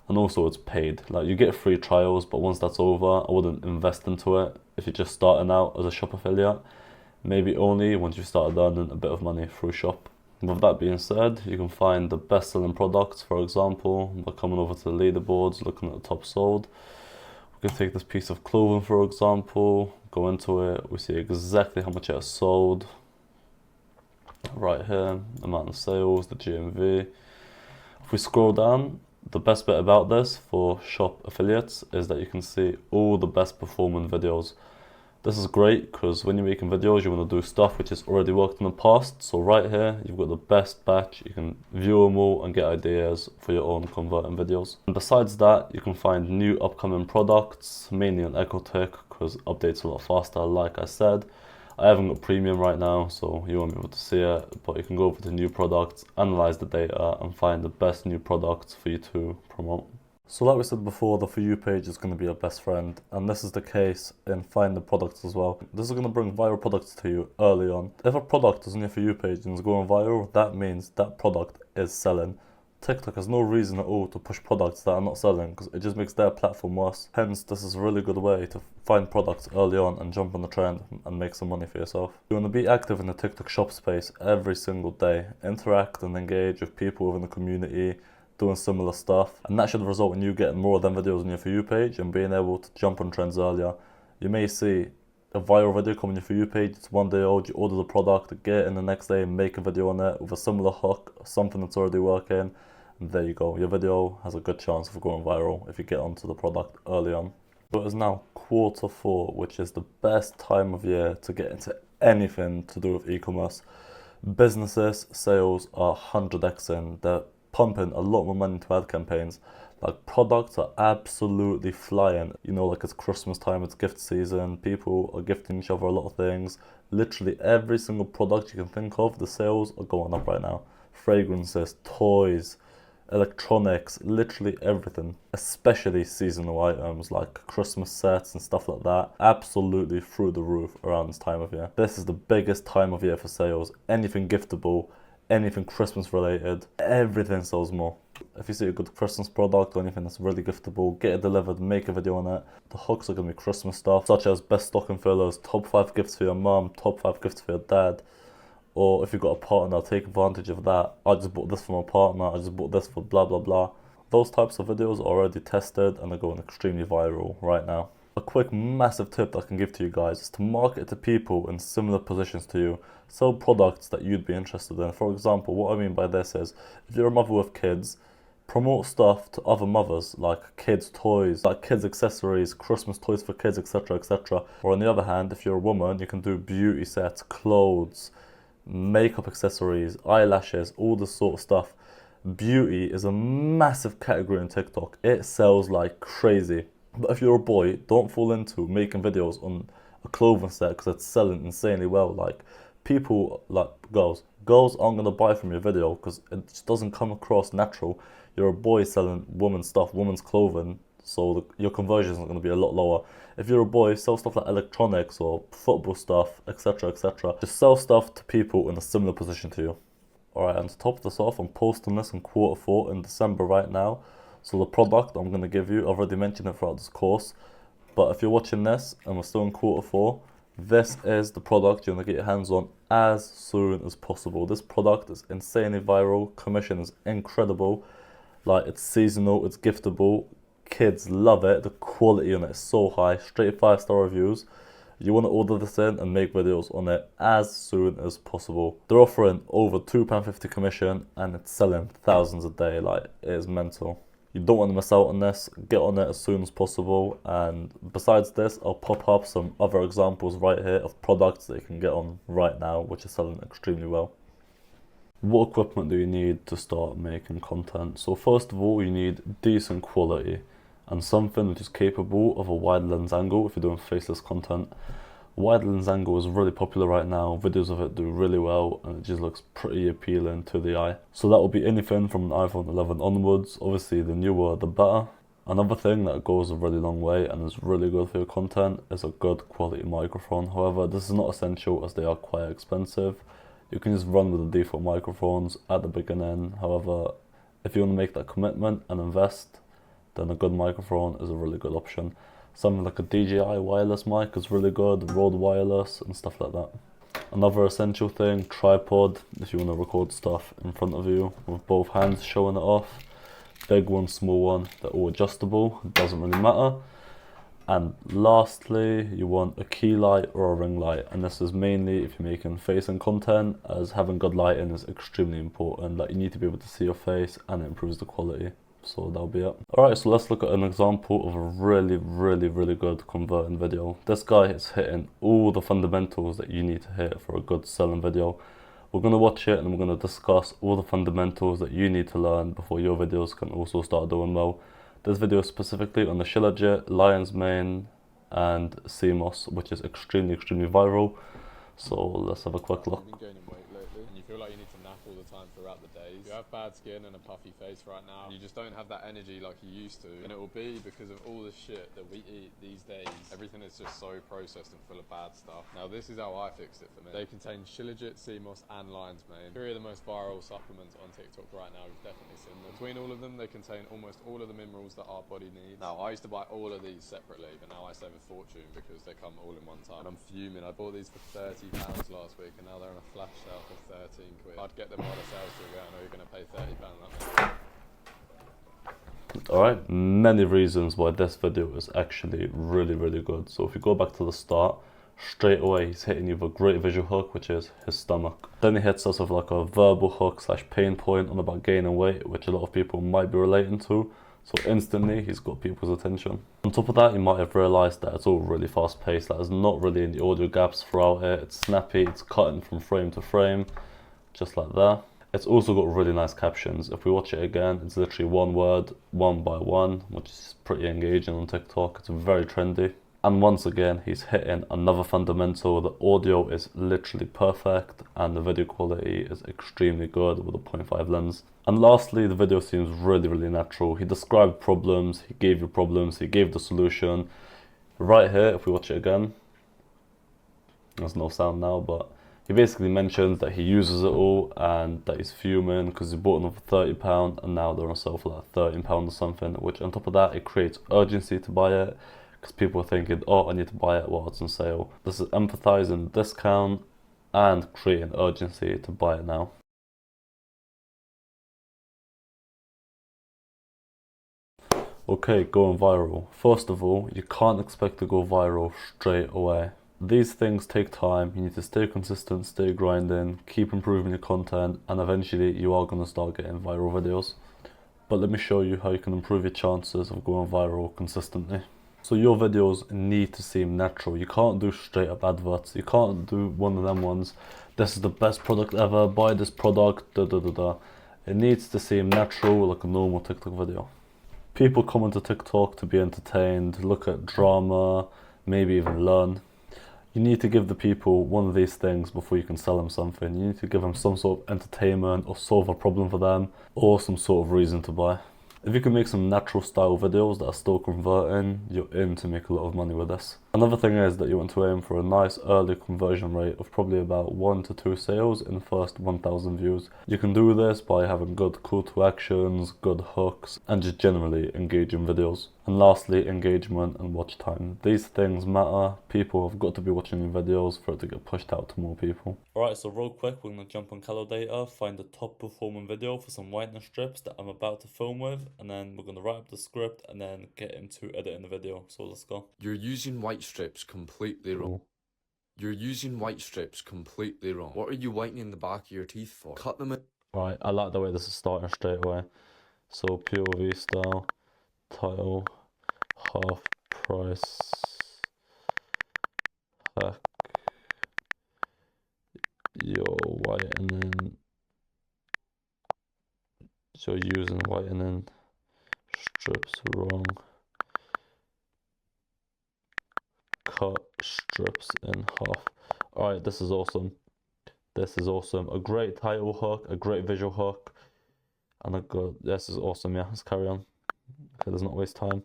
and also it's paid. Like, you get free trials, but once that's over, I wouldn't invest into it if you're just starting out as a shop affiliate. Maybe only once you've started earning a bit of money through shop. With that being said, you can find the best selling products, for example, by coming over to the leaderboards, looking at the top sold. We can take this piece of clothing, for example, go into it, we see exactly how much it has sold. Right here, amount of sales, the GMV. If we scroll down, the best bit about this for shop affiliates is that you can see all the best performing videos. This is great because when you're making videos, you want to do stuff which has already worked in the past. So right here, you've got the best batch. You can view them all and get ideas for your own converting videos. And besides that, you can find new upcoming products, mainly on EchoTick because it updates a lot faster, like I said. I haven't got premium right now, so you won't be able to see it, but you can go over to new products, analyze the data, and find the best new products for you to promote. So like we said before, the For You page is going to be your best friend, and this is the case in Find the Products as well. This is going to bring viral products to you early on. If a product is on your For You page and is going viral, that means that product is selling. TikTok has no reason at all to push products that are not selling because it just makes their platform worse. Hence, this is a really good way to find products early on and jump on the trend and make some money for yourself. You want to be active in the TikTok shop space every single day. Interact and engage with people within the community doing similar stuff, and that should result in you getting more of them videos on your For You page and being able to jump on trends earlier. You may see a viral video come on your For You page, it's one day old, you order the product, get it in the next day, make a video on it with a similar hook, something that's already working, and there you go. Your video has a good chance of going viral if you get onto the product early on. So it is now Q4, which is the best time of year to get into anything to do with e-commerce. Businesses, sales are 100xing. They're pumping a lot more money into ad campaigns. Like, products are absolutely flying. You know, like, it's Christmas time, it's gift season, people are gifting each other a lot of things. Literally every single product you can think of, the sales are going up right now. Fragrances, toys, electronics, literally everything. Especially seasonal items like Christmas sets and stuff like that. Absolutely through the roof around this time of year. This is the biggest time of year for sales. Anything giftable, anything Christmas related, everything sells more. If you see a good Christmas product or anything that's really giftable, get it delivered, make a video on it. The hooks are going to be Christmas stuff, such as best stocking fillers, top 5 gifts for your mum, top 5 gifts for your dad. Or if you've got a partner, take advantage of that. I just bought this for my partner, I just bought this for blah blah blah. Those types of videos are already tested and they're going extremely viral right now. A quick massive tip that I can give to you guys is to market to people in similar positions to you. Sell products that you'd be interested in. For example, what I mean by this is, if you're a mother with kids, promote stuff to other mothers, like kids' toys, like kids' accessories, Christmas toys for kids, etc, etc. Or on the other hand, if you're a woman, you can do beauty sets, clothes, makeup accessories, eyelashes, all this sort of stuff. Beauty is a massive category on TikTok. It sells like crazy. But if you're a boy, don't fall into making videos on a clothing set because it's selling insanely well. Like, people, like girls aren't gonna buy from your video because it just doesn't come across natural. You're a boy selling women's stuff, women's clothing, so your conversion is going to be a lot lower. If you're a boy, sell stuff like electronics or football stuff, etc, etc. Just sell stuff to people in a similar position to you. Alright, and to top this off, I'm posting this in Q4 in December right now. So the product I'm going to give you, I've already mentioned it throughout this course, but if you're watching this and we're still in Q4, this is the product you're going to get your hands on as soon as possible. This product is insanely viral, commission is incredible, like, it's seasonal, it's giftable, kids love it, the quality on it is so high, straight 5-star reviews. You want to order this in and make videos on it as soon as possible. They're offering over £2.50 commission and it's selling thousands a day, like, it is mental. You don't want to miss out on this, get on it as soon as possible. And besides this, I'll pop up some other examples right here of products that you can get on right now, which are selling extremely well. What equipment do you need to start making content? So first of all, you need decent quality and something which is capable of a wide lens angle if you're doing faceless content. Wide lens angle is really popular right now, videos of it do really well and it just looks pretty appealing to the eye. So that will be anything from an iPhone 11 onwards, obviously the newer the better. Another thing that goes a really long way and is really good for your content is a good quality microphone. However, this is not essential as they are quite expensive. You can just run with the default microphones at the beginning. However, if you want to make that commitment and invest, then a good microphone is a really good option. Something like a DJI wireless mic is really good, Rode wireless and stuff like that. Another essential thing, tripod, if you want to record stuff in front of you with both hands showing it off. Big one, small one, they're all adjustable, it doesn't really matter. And lastly, you want a key light or a ring light, and this is mainly if you're making facing content, as having good lighting is extremely important. Like, you need to be able to see your face and it improves the quality. So that'll be it. Alright, so let's look at an example of a really good converting video. This guy is hitting all the fundamentals that you need to hit for a good selling video. We're going to watch it and we're going to discuss all the fundamentals that you need to learn before your videos can also start doing well. This video is specifically on the Shilajit, Lion's Mane and CMOS, which is extremely viral. So let's have a quick look. You've been gaining weight lately and you feel like you need to nap all the time throughout the days. You have bad skin and a puffy face right now. You just don't have that energy like you used to. And it will be because of all the shit that we eat these days. Everything is just so processed and full of bad stuff. Now this is how I fixed it for me. They contain Shilajit, CMOS and Lion's Mane. Three of the most viral supplements on TikTok right now. You've definitely seen them. Between all of them, they contain almost all of the minerals that our body needs. Now I used to buy all of these separately, but now I save a fortune because they come all in one time. And I'm fuming. I bought these for £30 last week and now they're on a flash sale for 13 quid. I'd get them while the sales still going, or you're going to pay £30 that much. Alright, many reasons why this video is actually really good. So if you go back to the start, straight away he's hitting you with a great visual hook, which is his stomach. Then he hits us with like a verbal hook / pain point on about gaining weight, which a lot of people might be relating to. So instantly he's got people's attention. On top of that, you might have realised that it's all really fast paced, that there's not really any audio gaps throughout it. It's snappy, it's cutting from frame to frame, just like that. It's also got really nice captions. If we watch it again, it's literally one word, one by one, which is pretty engaging on TikTok. It's very trendy. And once again, he's hitting another fundamental. The audio is literally perfect and the video quality is extremely good with a 0.5 lens. And lastly, the video seems really natural. He described problems, he gave you problems, he gave the solution. Right here, if we watch it again, there's no sound now, but he basically mentions that he uses it all and that he's fuming because he bought them for £30 and now they're on sale for like £13 or something, which on top of that, it creates urgency to buy it because people are thinking, oh, I need to buy it while it's on sale. This is emphasizing discount and creating urgency to buy it now. Okay, going viral. First of all, you can't expect to go viral straight away. These things take time. You need to stay consistent, stay grinding, keep improving your content, and eventually you are going to start getting viral videos. But let me show you how you can improve your chances of going viral consistently. So your videos need to seem natural. You can't do straight up adverts. You can't do one of them ones, this is the best product ever, buy this product, da da da da. It needs to seem natural, like a normal TikTok video. People come onto TikTok to be entertained, look at drama, maybe even learn. You need to give the people one of these things before you can sell them something. You need to give them some sort of entertainment or solve a problem for them or some sort of reason to buy. If you can make some natural style videos that are still converting, you're in to make a lot of money with this. Another thing is that you want to aim for a nice early conversion rate of probably about 1 to 2 sales in the first 1,000 views. You can do this by having good call to actions, good hooks, and just generally engaging videos. And lastly, engagement and watch time. These things matter. People have got to be watching your videos for it to get pushed out to more people. Alright, so real quick, we're going to jump on Calodata, find the top performing video for some whitening strips that I'm about to film with, and then we're going to write up the script and then get into editing the video. So let's go. You're using white strips completely wrong. You're using white strips completely wrong. What are you whitening the back of your teeth for? Cut them in. Right, I like the way this is starting straight away. So POV style, title, half price, hack, your whitening, so using whitening strips wrong, cut strips in half. Alright, this is awesome. This is awesome. A great title hook, a great visual hook, and a good, this is awesome. Yeah, let's carry on. Okay, let's not waste time.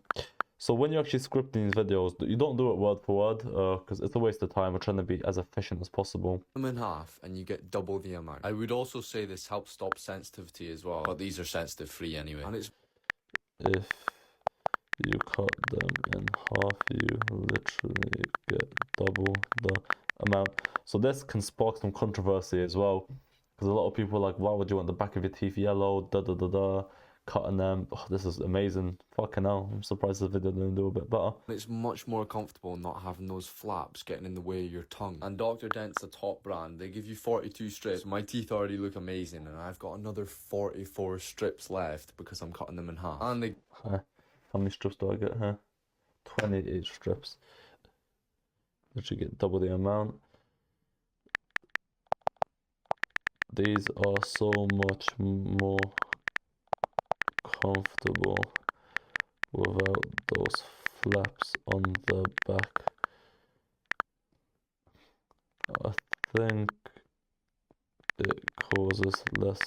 So when you're actually scripting these videos, you don't do it word for word because it's a waste of time. We're trying to be as efficient as possible. Them in half and you get double the amount. I would also say this helps stop sensitivity as well, but these are sensitive free anyway. And it's If you cut them in half, you literally get double the amount. So this can spark some controversy as well, because a lot of people are like, why would you want the back of your teeth yellow, da da da da, cutting them. Oh, this is amazing. Fucking hell, I'm surprised this video didn't do a bit better. It's much more comfortable not having those flaps getting in the way of your tongue. And Dr. Dent's a top brand. They give you 42 strips. My teeth already look amazing and I've got another 44 strips left because I'm cutting them in half. And they... How many strips do I get here? 28 strips. Literally get double the amount. These are so much more comfortable without those flaps on the back. I think it causes less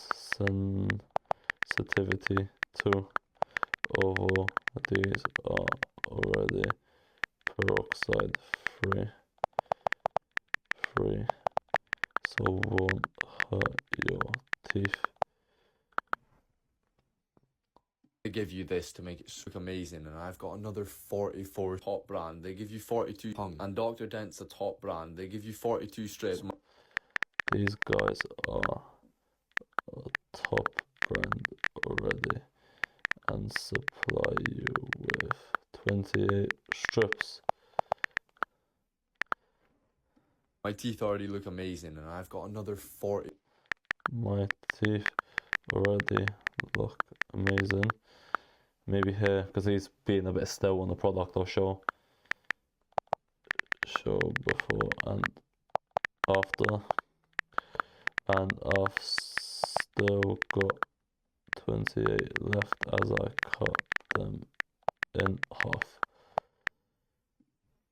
sensitivity too, although these are already peroxide free, so won't hurt your teeth. They give you this to make it look amazing, and I've got another 44 top brand. They give you 42 tongue, and Dr. Dent's a top brand. They give you 42 strips. These guys are a top brand already and supply you with 28 strips. My teeth already look amazing, and I've got another 40. My teeth already look amazing. Maybe here, because he's being a bit still on the product, I'll show before and after. And I've still got 28 left as I cut them in half.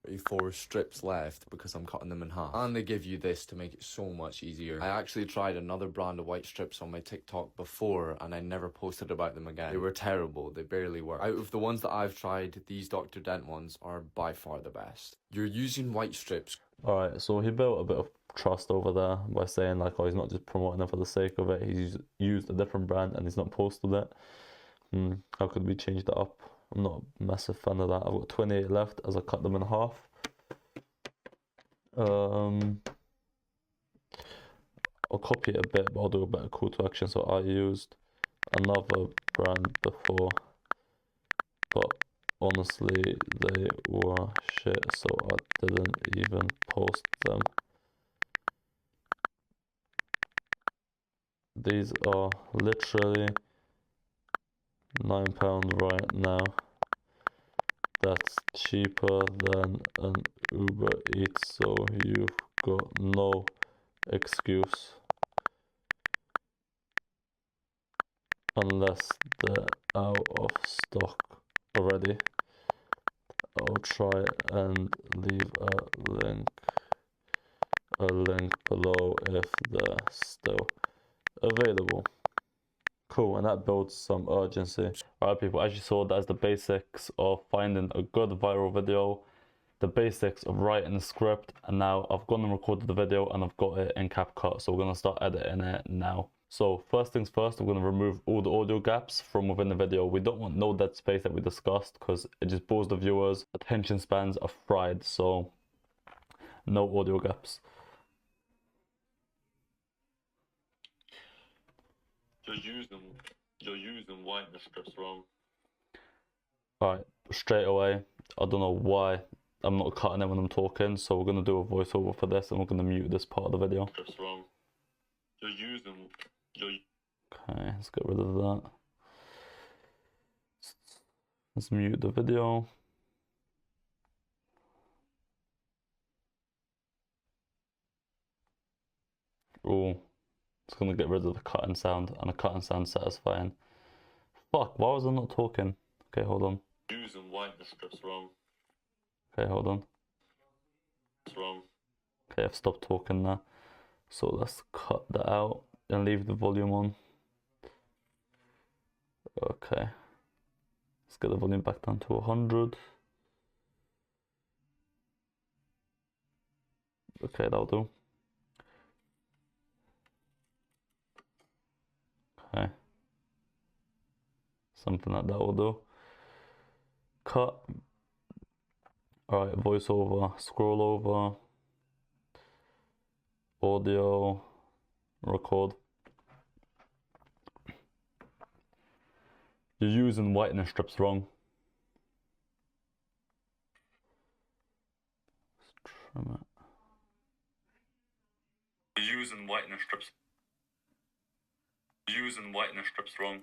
34 strips left because I'm cutting them in half. And they give you this to make it so much easier. I actually tried another brand of white strips on my TikTok before, and I never posted about them again. They were terrible. They barely work. Out of the ones that I've tried, these Dr. Dent ones are by far the best. You're using white strips. Alright, so he built a bit of trust over there by saying like, oh, he's not just promoting it for the sake of it. He's used a different brand and he's not posted it. How could we change that up? I'm not a massive fan of that. I've got 28 left as I cut them in half. I'll copy it a bit, but I'll do a better call to action. So I used another brand before, but honestly they were shit, so I didn't even post them. These are literally £9 right now. That's cheaper than an Uber Eats, so you've got no excuse. Unless they're out of stock already. I'll try and leave a link below if they're still available. Cool, and that builds some urgency. Alright people, as you saw, that's the basics of finding a good viral video, the basics of writing a script, and now I've gone and recorded the video and I've got it in CapCut, so we're going to start editing it now. So first things first, I'm going to remove all the audio gaps from within the video. We don't want no dead space that we discussed because it just bores the viewers. Attention spans are fried, so no audio gaps. You're using whiteness strips wrong. Alright, straight away, I don't know why I'm not cutting it when I'm talking, so we're going to do a voiceover for this and we're going to mute this part of the video. Strips wrong. Okay, let's get rid of that. Let's mute the video. Oh. It's gonna get rid of the cutting sound, and the cutting sound satisfying. Fuck, why was I not talking? Okay, hold on. Using whiteness strips wrong. Okay, hold on. It's wrong. Okay, I've stopped talking now. So let's cut that out and leave the volume on. Okay. Let's get the volume back down to 100. Okay, that'll do. Okay. Something like that will do. Cut. Alright, voiceover, scroll over, audio, record. You're using whitening strips wrong. Let's trim it. You're using whitening strips. Using whitening strips wrong.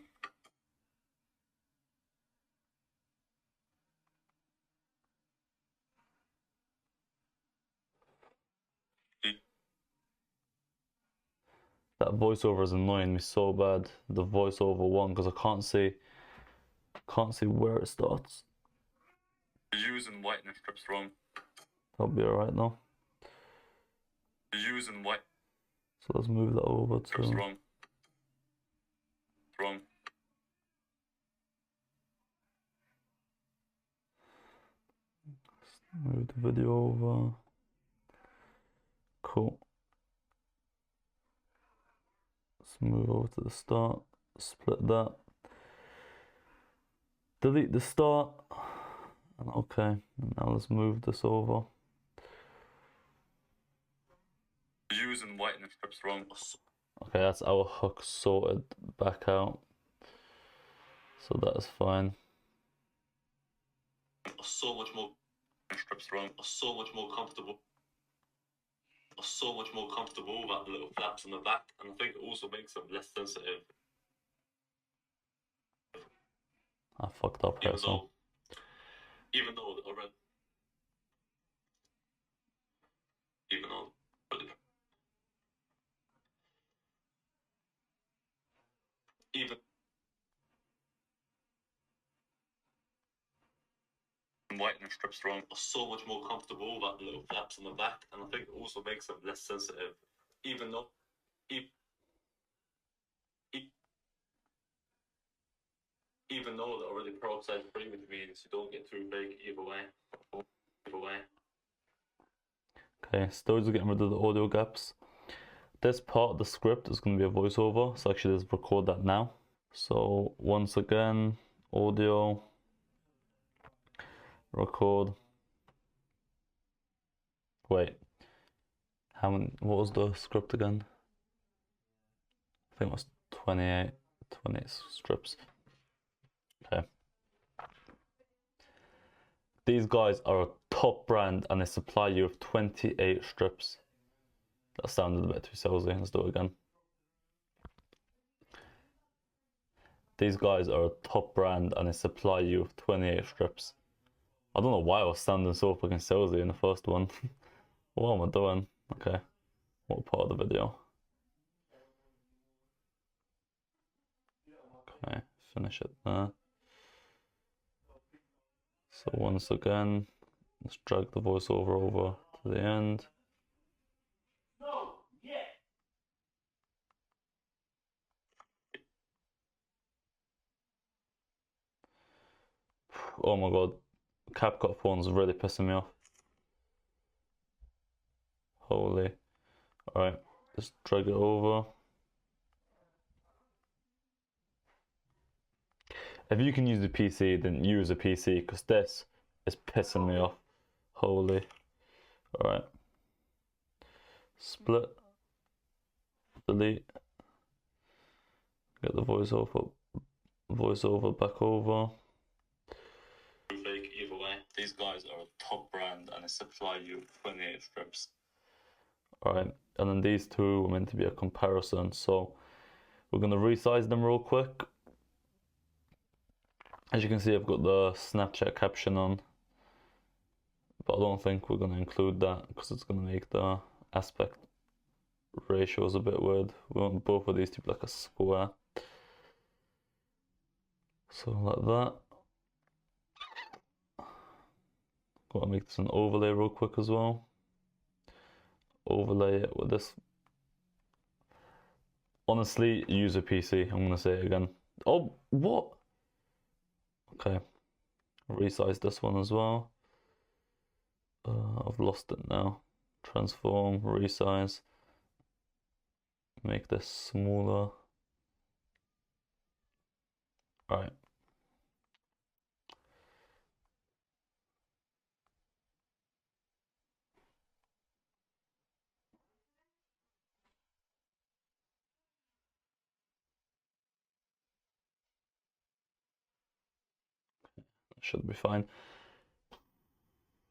That voiceover is annoying me so bad. The voiceover one, because I can't see where it starts. You're using whitening strips wrong. That'll be alright now. You're using white. So let's move that over to. It's wrong. Wrong. Move the video over. Cool. Let's move over to the start. Split that. Delete the start. Okay. Now let's move this over. Using whitening strips wrong. Okay, that's our hook sorted back out. So that is fine. So much more strips wrong. So much more comfortable. are so much more comfortable without the little flaps on the back, and I think it also makes them less sensitive. I fucked up here, so. Even though already. Even though. Even. Whitening strips are so much more comfortable without the little flaps on the back, and I think it also makes them less sensitive. Even though. Even though they're already peroxide free, which means you don't get too big either way. Okay, still just getting rid of the audio gaps. This part of the script is going to be a voiceover, so actually let's record that now. So once again, audio, record. Wait, what was the script again? I think it was 28 strips. Okay. These guys are a top brand and they supply you with 28 strips. That sounded a bit too salesy. Let's do it again. These guys are a top brand and they supply you with 28 strips. I don't know why I was sounding so fucking salesy in the first one. What am I doing? Okay. What part of the video? Okay, finish it there. So once again, let's drag the voiceover over to the end. Oh my god, CapCut phone's really pissing me off. Holy. Alright, just drag it over. If you can use the PC, then use a PC, because this is pissing me off. Holy. Alright. Split. Delete. Get the voiceover back over. Either way, these guys are a top brand and they supply you 28 strips. Alright, and then these two are meant to be a comparison, so we're going to resize them real quick. As you can see, I've got the Snapchat caption on, but I don't think we're going to include that because it's going to make the aspect ratios a bit weird. We want both of these to be like a square. So like that. Got to make this an overlay real quick as well. Overlay it with this. Honestly, use a PC. I'm going to say it again. Oh, what? Okay. Resize this one as well. I've lost it now. Transform, resize. Make this smaller. Alright. Should be fine.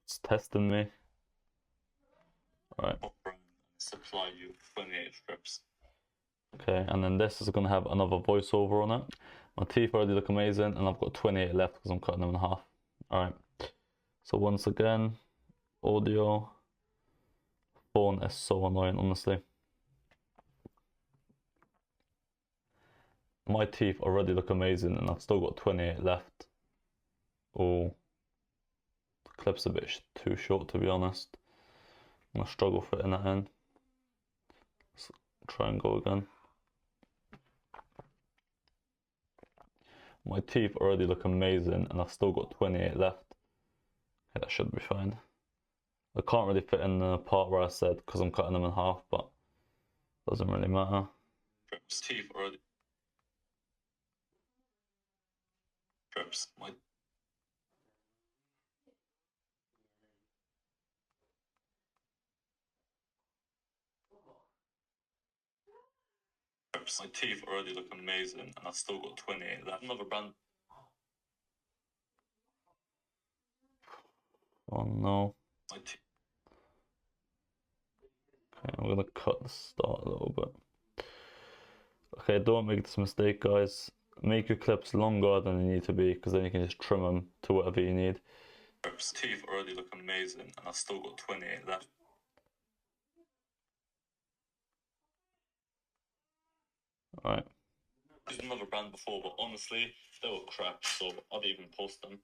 It's testing me. Alright. Supply you 28 strips. Okay, and then this is going to have another voiceover on it. My teeth already look amazing, and I've got 28 left because I'm cutting them in half. Alright. So once again, audio. Phone is so annoying, honestly. My teeth already look amazing, and I've still got 28 left. Oh, the clip's a bit too short, to be honest. I'm gonna struggle fitting that in. Let's try and go again. My teeth already look amazing, and I've still got 28 left. Okay, that should be fine. I can't really fit in the part where I said because I'm cutting them in half, but doesn't really matter. Teeth already. My teeth already look amazing, and I've still got 28 left. Another brand. Oh no. Okay, I'm gonna cut the start a little bit. Okay, don't make this mistake, guys. Make your clips longer than they need to be, because then you can just trim them to whatever you need. Teeth already look amazing, and I've still got 28 left. Alright. Used another brand before, but honestly, they were crap, so I'd even post them.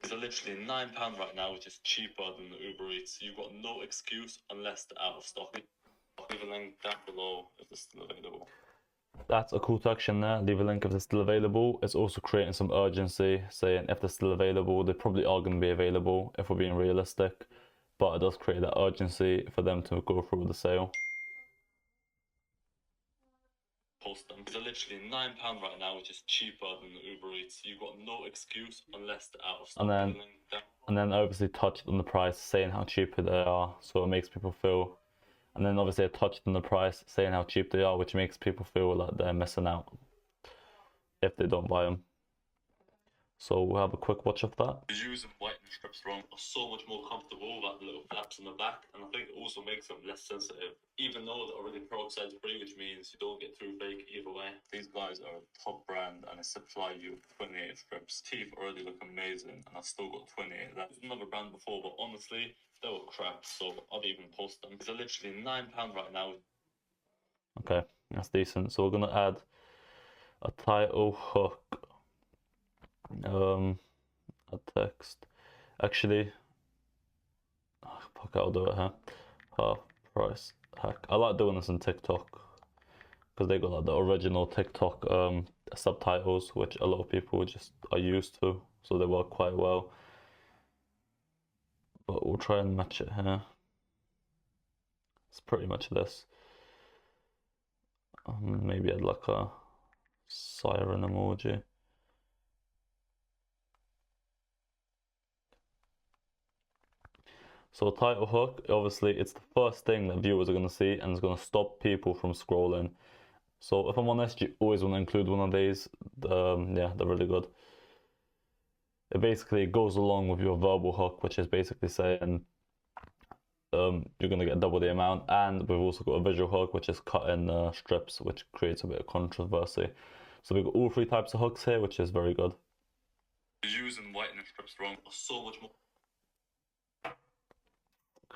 These are literally £9 right now, which is cheaper than the Uber Eats. You've got no excuse unless they're out of stock. I'll leave a link down below if they're still available. That's a call to action there. Leave a link if they're still available. It's also creating some urgency, saying if they're still available, they probably are going to be available if we're being realistic. But it does create that urgency for them to go through with the sale. Post them. These are literally £9 right now, which is cheaper than the Uber Eats. You've got no excuse unless they're out of stock. And then obviously touched on the price, saying how cheap they are, so it makes people feel. And then obviously I touched on the price, saying how cheap they are, which makes people feel like they're missing out if they don't buy them. So we'll have a quick watch of that. The using whitening strips wrong are so much more comfortable, like the little flaps on the back, and I think it also makes them less sensitive, even though they're already peroxide free, which means you don't get too fake either way. These guys are a top brand, and they supply you with 28 strips. Teeth already look amazing, and I've still got 28 left. There's another brand before, but honestly, they were crap, so I'd even post them. These are literally £9 right now. Okay, that's decent. So we're gonna add a title hook. A text. Actually, fuck, I'll do it here. Half price hack. I like doing this on TikTok because they got like the original TikTok subtitles, which a lot of people just are used to, so they work quite well. But we'll try and match it here. It's pretty much this. Maybe add like a siren emoji. So title hook, obviously it's the first thing that viewers are going to see, and it's going to stop people from scrolling. So if I'm honest, you always want to include one of these. Yeah, they're really good. It basically goes along with your verbal hook, which is basically saying you're going to get double the amount, and we've also got a visual hook, which is cut in strips, which creates a bit of controversy. So we've got all three types of hooks here, which is very good. Using whitening strips wrong are so much more.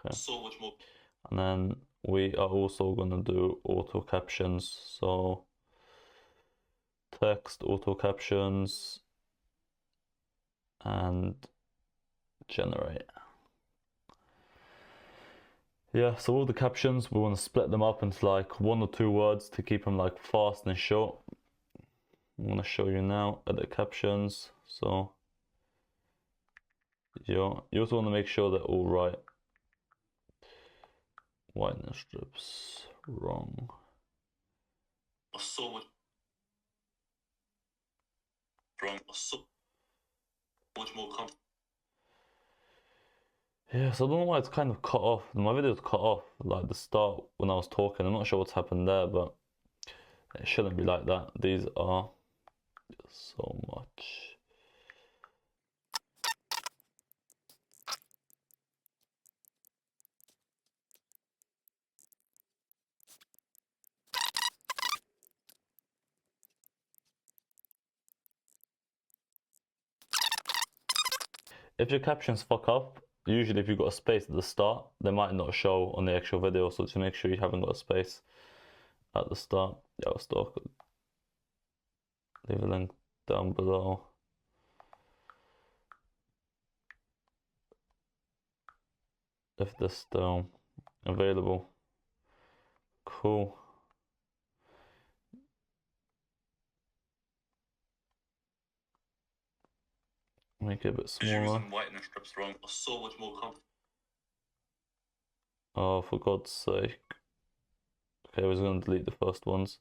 Okay. So much more. And then we are also going to do auto captions. So text, auto captions, and generate. Yeah, so all the captions, we want to split them up into like 1 or 2 words to keep them like fast and short. I'm going to show you now edit captions. So yeah, you also want to make sure they're all right. Whitening strips wrong. So much wrong. So much more comfortable. Yeah, so I don't know why it's kind of cut off. My video's cut off like the start when I was talking. I'm not sure what's happened there, but it shouldn't be like that. These are just so much. If your captions fuck up, usually if you've got a space at the start, they might not show on the actual video, so just make sure you haven't got a space at the start. Yeah, I'll start. Leave a link down below. If they're still available. Cool. Make it a bit smaller. Using whitening strips wrong are so much more comfortable. Oh, for God's sake. Okay, I was going to delete the first ones,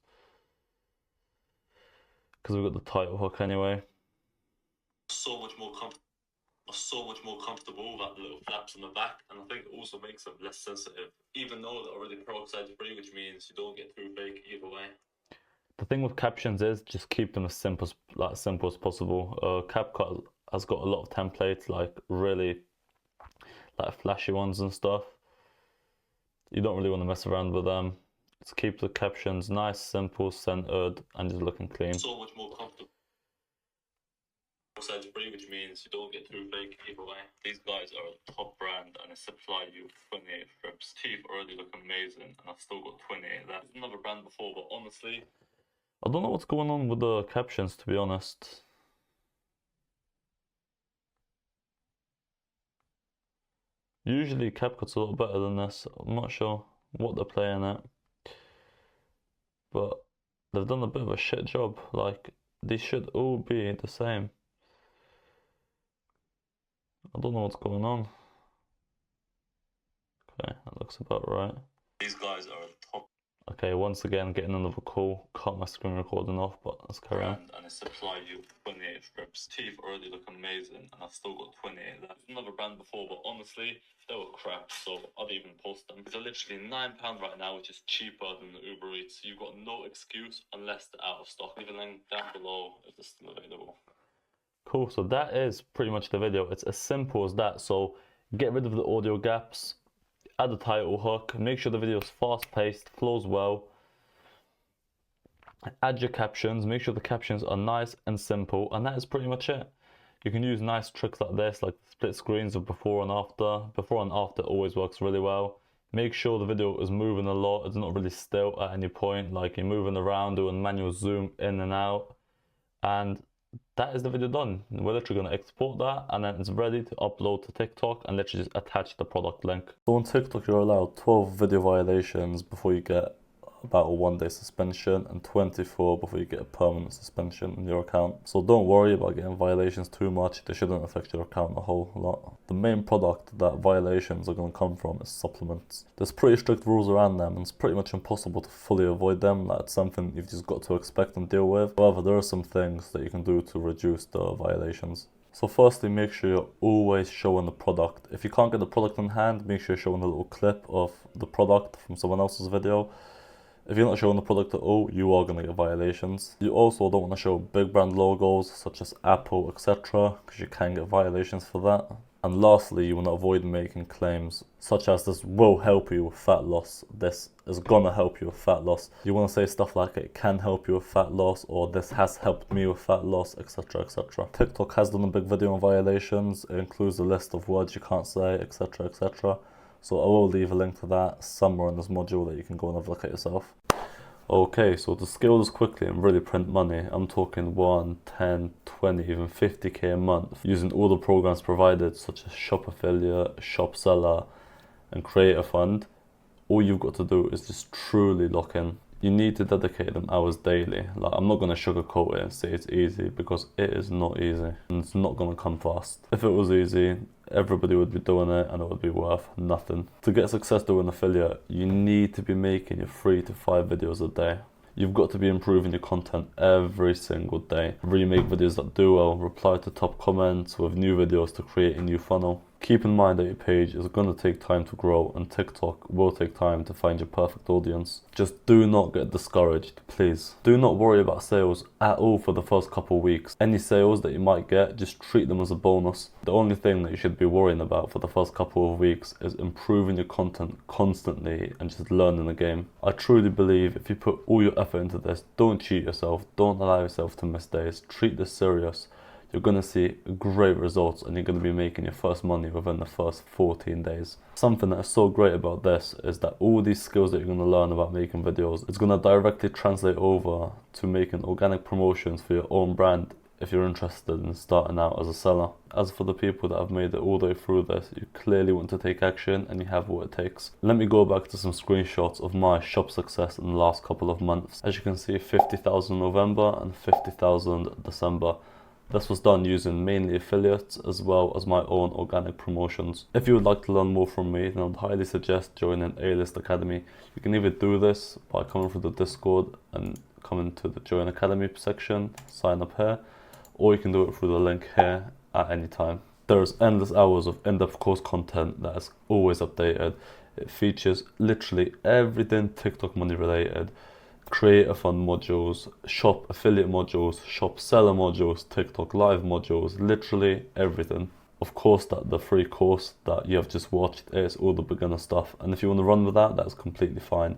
because we've got the title hook anyway. So much more comfortable, like the little flaps on the back, and I think it also makes them less sensitive, even though they're already peroxide free, which means you don't get too fake either way. The thing with captions is just keep them as simple as possible. CapCut has got a lot of templates, like really like flashy ones and stuff. You don't really want to mess around with them. Just keep the captions nice, simple, centered, and just looking clean. So much more comfortable. Sides free, which means you don't get too fake either way. These guys are a top brand and they supply you 28 strips. Teeth already look amazing and I've still got 28 left. There's another brand before, but honestly, I don't know what's going on with the captions, to be honest. Usually CapCut's a lot better than this. I'm not sure what they're playing at, but they've done a bit of a shit job. Like, these should all be the same. I don't know what's going on. Okay, that looks about right. These guys are top. Okay, once again, getting another call. Cut my screen recording off, but let's carry on. And it supply you 28 strips. Teeth already look amazing, and I've still got 28 left. Another brand before, but honestly, they were crap, so I didn't even post them. They're literally £9 right now, which is cheaper than the Uber Eats. You've got no excuse unless they're out of stock. Leave a link down below if they're still available. Cool, so that is pretty much the video. It's as simple as that. So get rid of the audio gaps, add a title hook, make sure the video is fast paced, flows well, add your captions, make sure the captions are nice and simple, and that is pretty much it. You can use nice tricks like this, like split screens of before and after. Before and after always works really well. Make sure the video is moving a lot, it's not really still at any point, like you're moving around, doing manual zoom in and out, and that is the video done. We're literally going to export that and then it's ready to upload to TikTok and literally just attach the product link. So on TikTok you're allowed 12 video violations before you get about a 1-day suspension and 24 before you get a permanent suspension in your account. So don't worry about getting violations too much, they shouldn't affect your account a whole lot. The main product that violations are going to come from is supplements. There's pretty strict rules around them and it's pretty much impossible to fully avoid them. That's something you've just got to expect and deal with. However, there are some things that you can do to reduce the violations. So firstly, make sure you're always showing the product. If you can't get the product in hand, make sure you're showing a little clip of the product from someone else's video. If you're not showing the product at all, you are going to get violations. You also don't want to show big brand logos such as Apple, etc. because you can get violations for that. And lastly, you want to avoid making claims such as this will help you with fat loss, this is going to help you with fat loss. You want to say stuff like it can help you with fat loss or this has helped me with fat loss, etc, etc. TikTok has done a big video on violations. It includes a list of words you can't say, etc, etc. So I will leave a link to that somewhere in this module that you can go and have a look at yourself. Okay, so to scale this quickly and really print money, I'm talking 1, 10, 20, even 50k a month using all the programs provided such as Shop Affiliate, Shop Seller and Creator Fund. All you've got to do is just truly lock in. You need to dedicate them hours daily. Like, I'm not going to sugarcoat it and say it's easy because it is not easy and it's not going to come fast. If it was easy, everybody would be doing it and it would be worth nothing. To get success doing affiliate, you need to be making your 3 to 5 videos a day. You've got to be improving your content every single day. Remake videos that do well, reply to top comments with new videos to create a new funnel. Keep in mind that your page is going to take time to grow and TikTok will take time to find your perfect audience. Just do not get discouraged, please. Do not worry about sales at all for the first couple of weeks. Any sales that you might get, just treat them as a bonus. The only thing that you should be worrying about for the first couple of weeks is improving your content constantly and just learning the game. I truly believe if you put all your effort into this, don't cheat yourself, don't allow yourself to miss days, treat this serious. You're going to see great results and you're going to be making your first money within the first 14 days. Something that is so great about this is that all these skills that you're going to learn about making videos, it's going to directly translate over to making organic promotions for your own brand if you're interested in starting out as a seller. As for the people that have made it all the way through this, you clearly want to take action and you have what it takes. Let me go back to some screenshots of my shop success in the last couple of months. As you can see, 50,000 November and 50,000 December. This was done using mainly affiliates as well as my own organic promotions. If you would like to learn more from me, then I would highly suggest joining A-List Academy. You can either do this by coming through the Discord and coming to the Join Academy section, sign up here, or you can do it through the link here at any time. There's endless hours of in-depth course content that is always updated. It features literally everything TikTok money related. Creator Fund modules, Shop Affiliate modules, Shop Seller modules, TikTok Live modules, literally everything. Of course, that the free course that you have just watched is all the beginner stuff, and if you want to run with that, that's completely fine.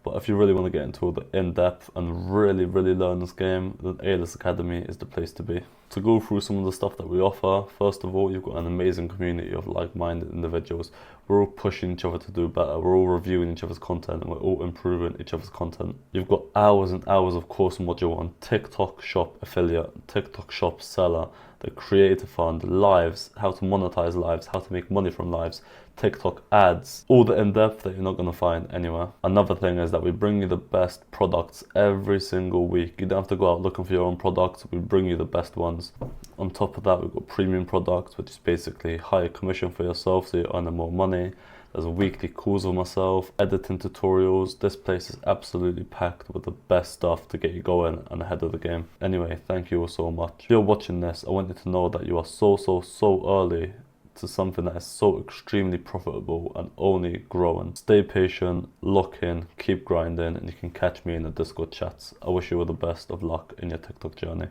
But if you really want to get into all the in-depth and really learn this game, then A-List Academy is the place to be. To go through some of the stuff that we offer, first of all, you've got an amazing community of like-minded individuals. We're all pushing each other to do better, we're all reviewing each other's content, and we're all improving each other's content. You've got hours and hours of course module on TikTok Shop Affiliate, TikTok Shop Seller, the Creator Fund, lives, how to monetize lives, how to make money from lives, TikTok ads, all the in-depth that you're not going to find anywhere. Another thing is that we bring you the best products every single week. You don't have to go out looking for your own products, we bring you the best ones. On top of that, we've got premium products, which is basically higher commission for yourself, so you're earning more money. There's weekly calls with myself, editing tutorials. This place is absolutely packed with the best stuff to get you going and ahead of the game. Anyway, thank you all so much. If you're watching this, I want you to know that you are so early to something that is so extremely profitable and only growing. Stay patient, lock in, keep grinding, and you can catch me in the Discord chats. I wish you all the best of luck in your TikTok journey.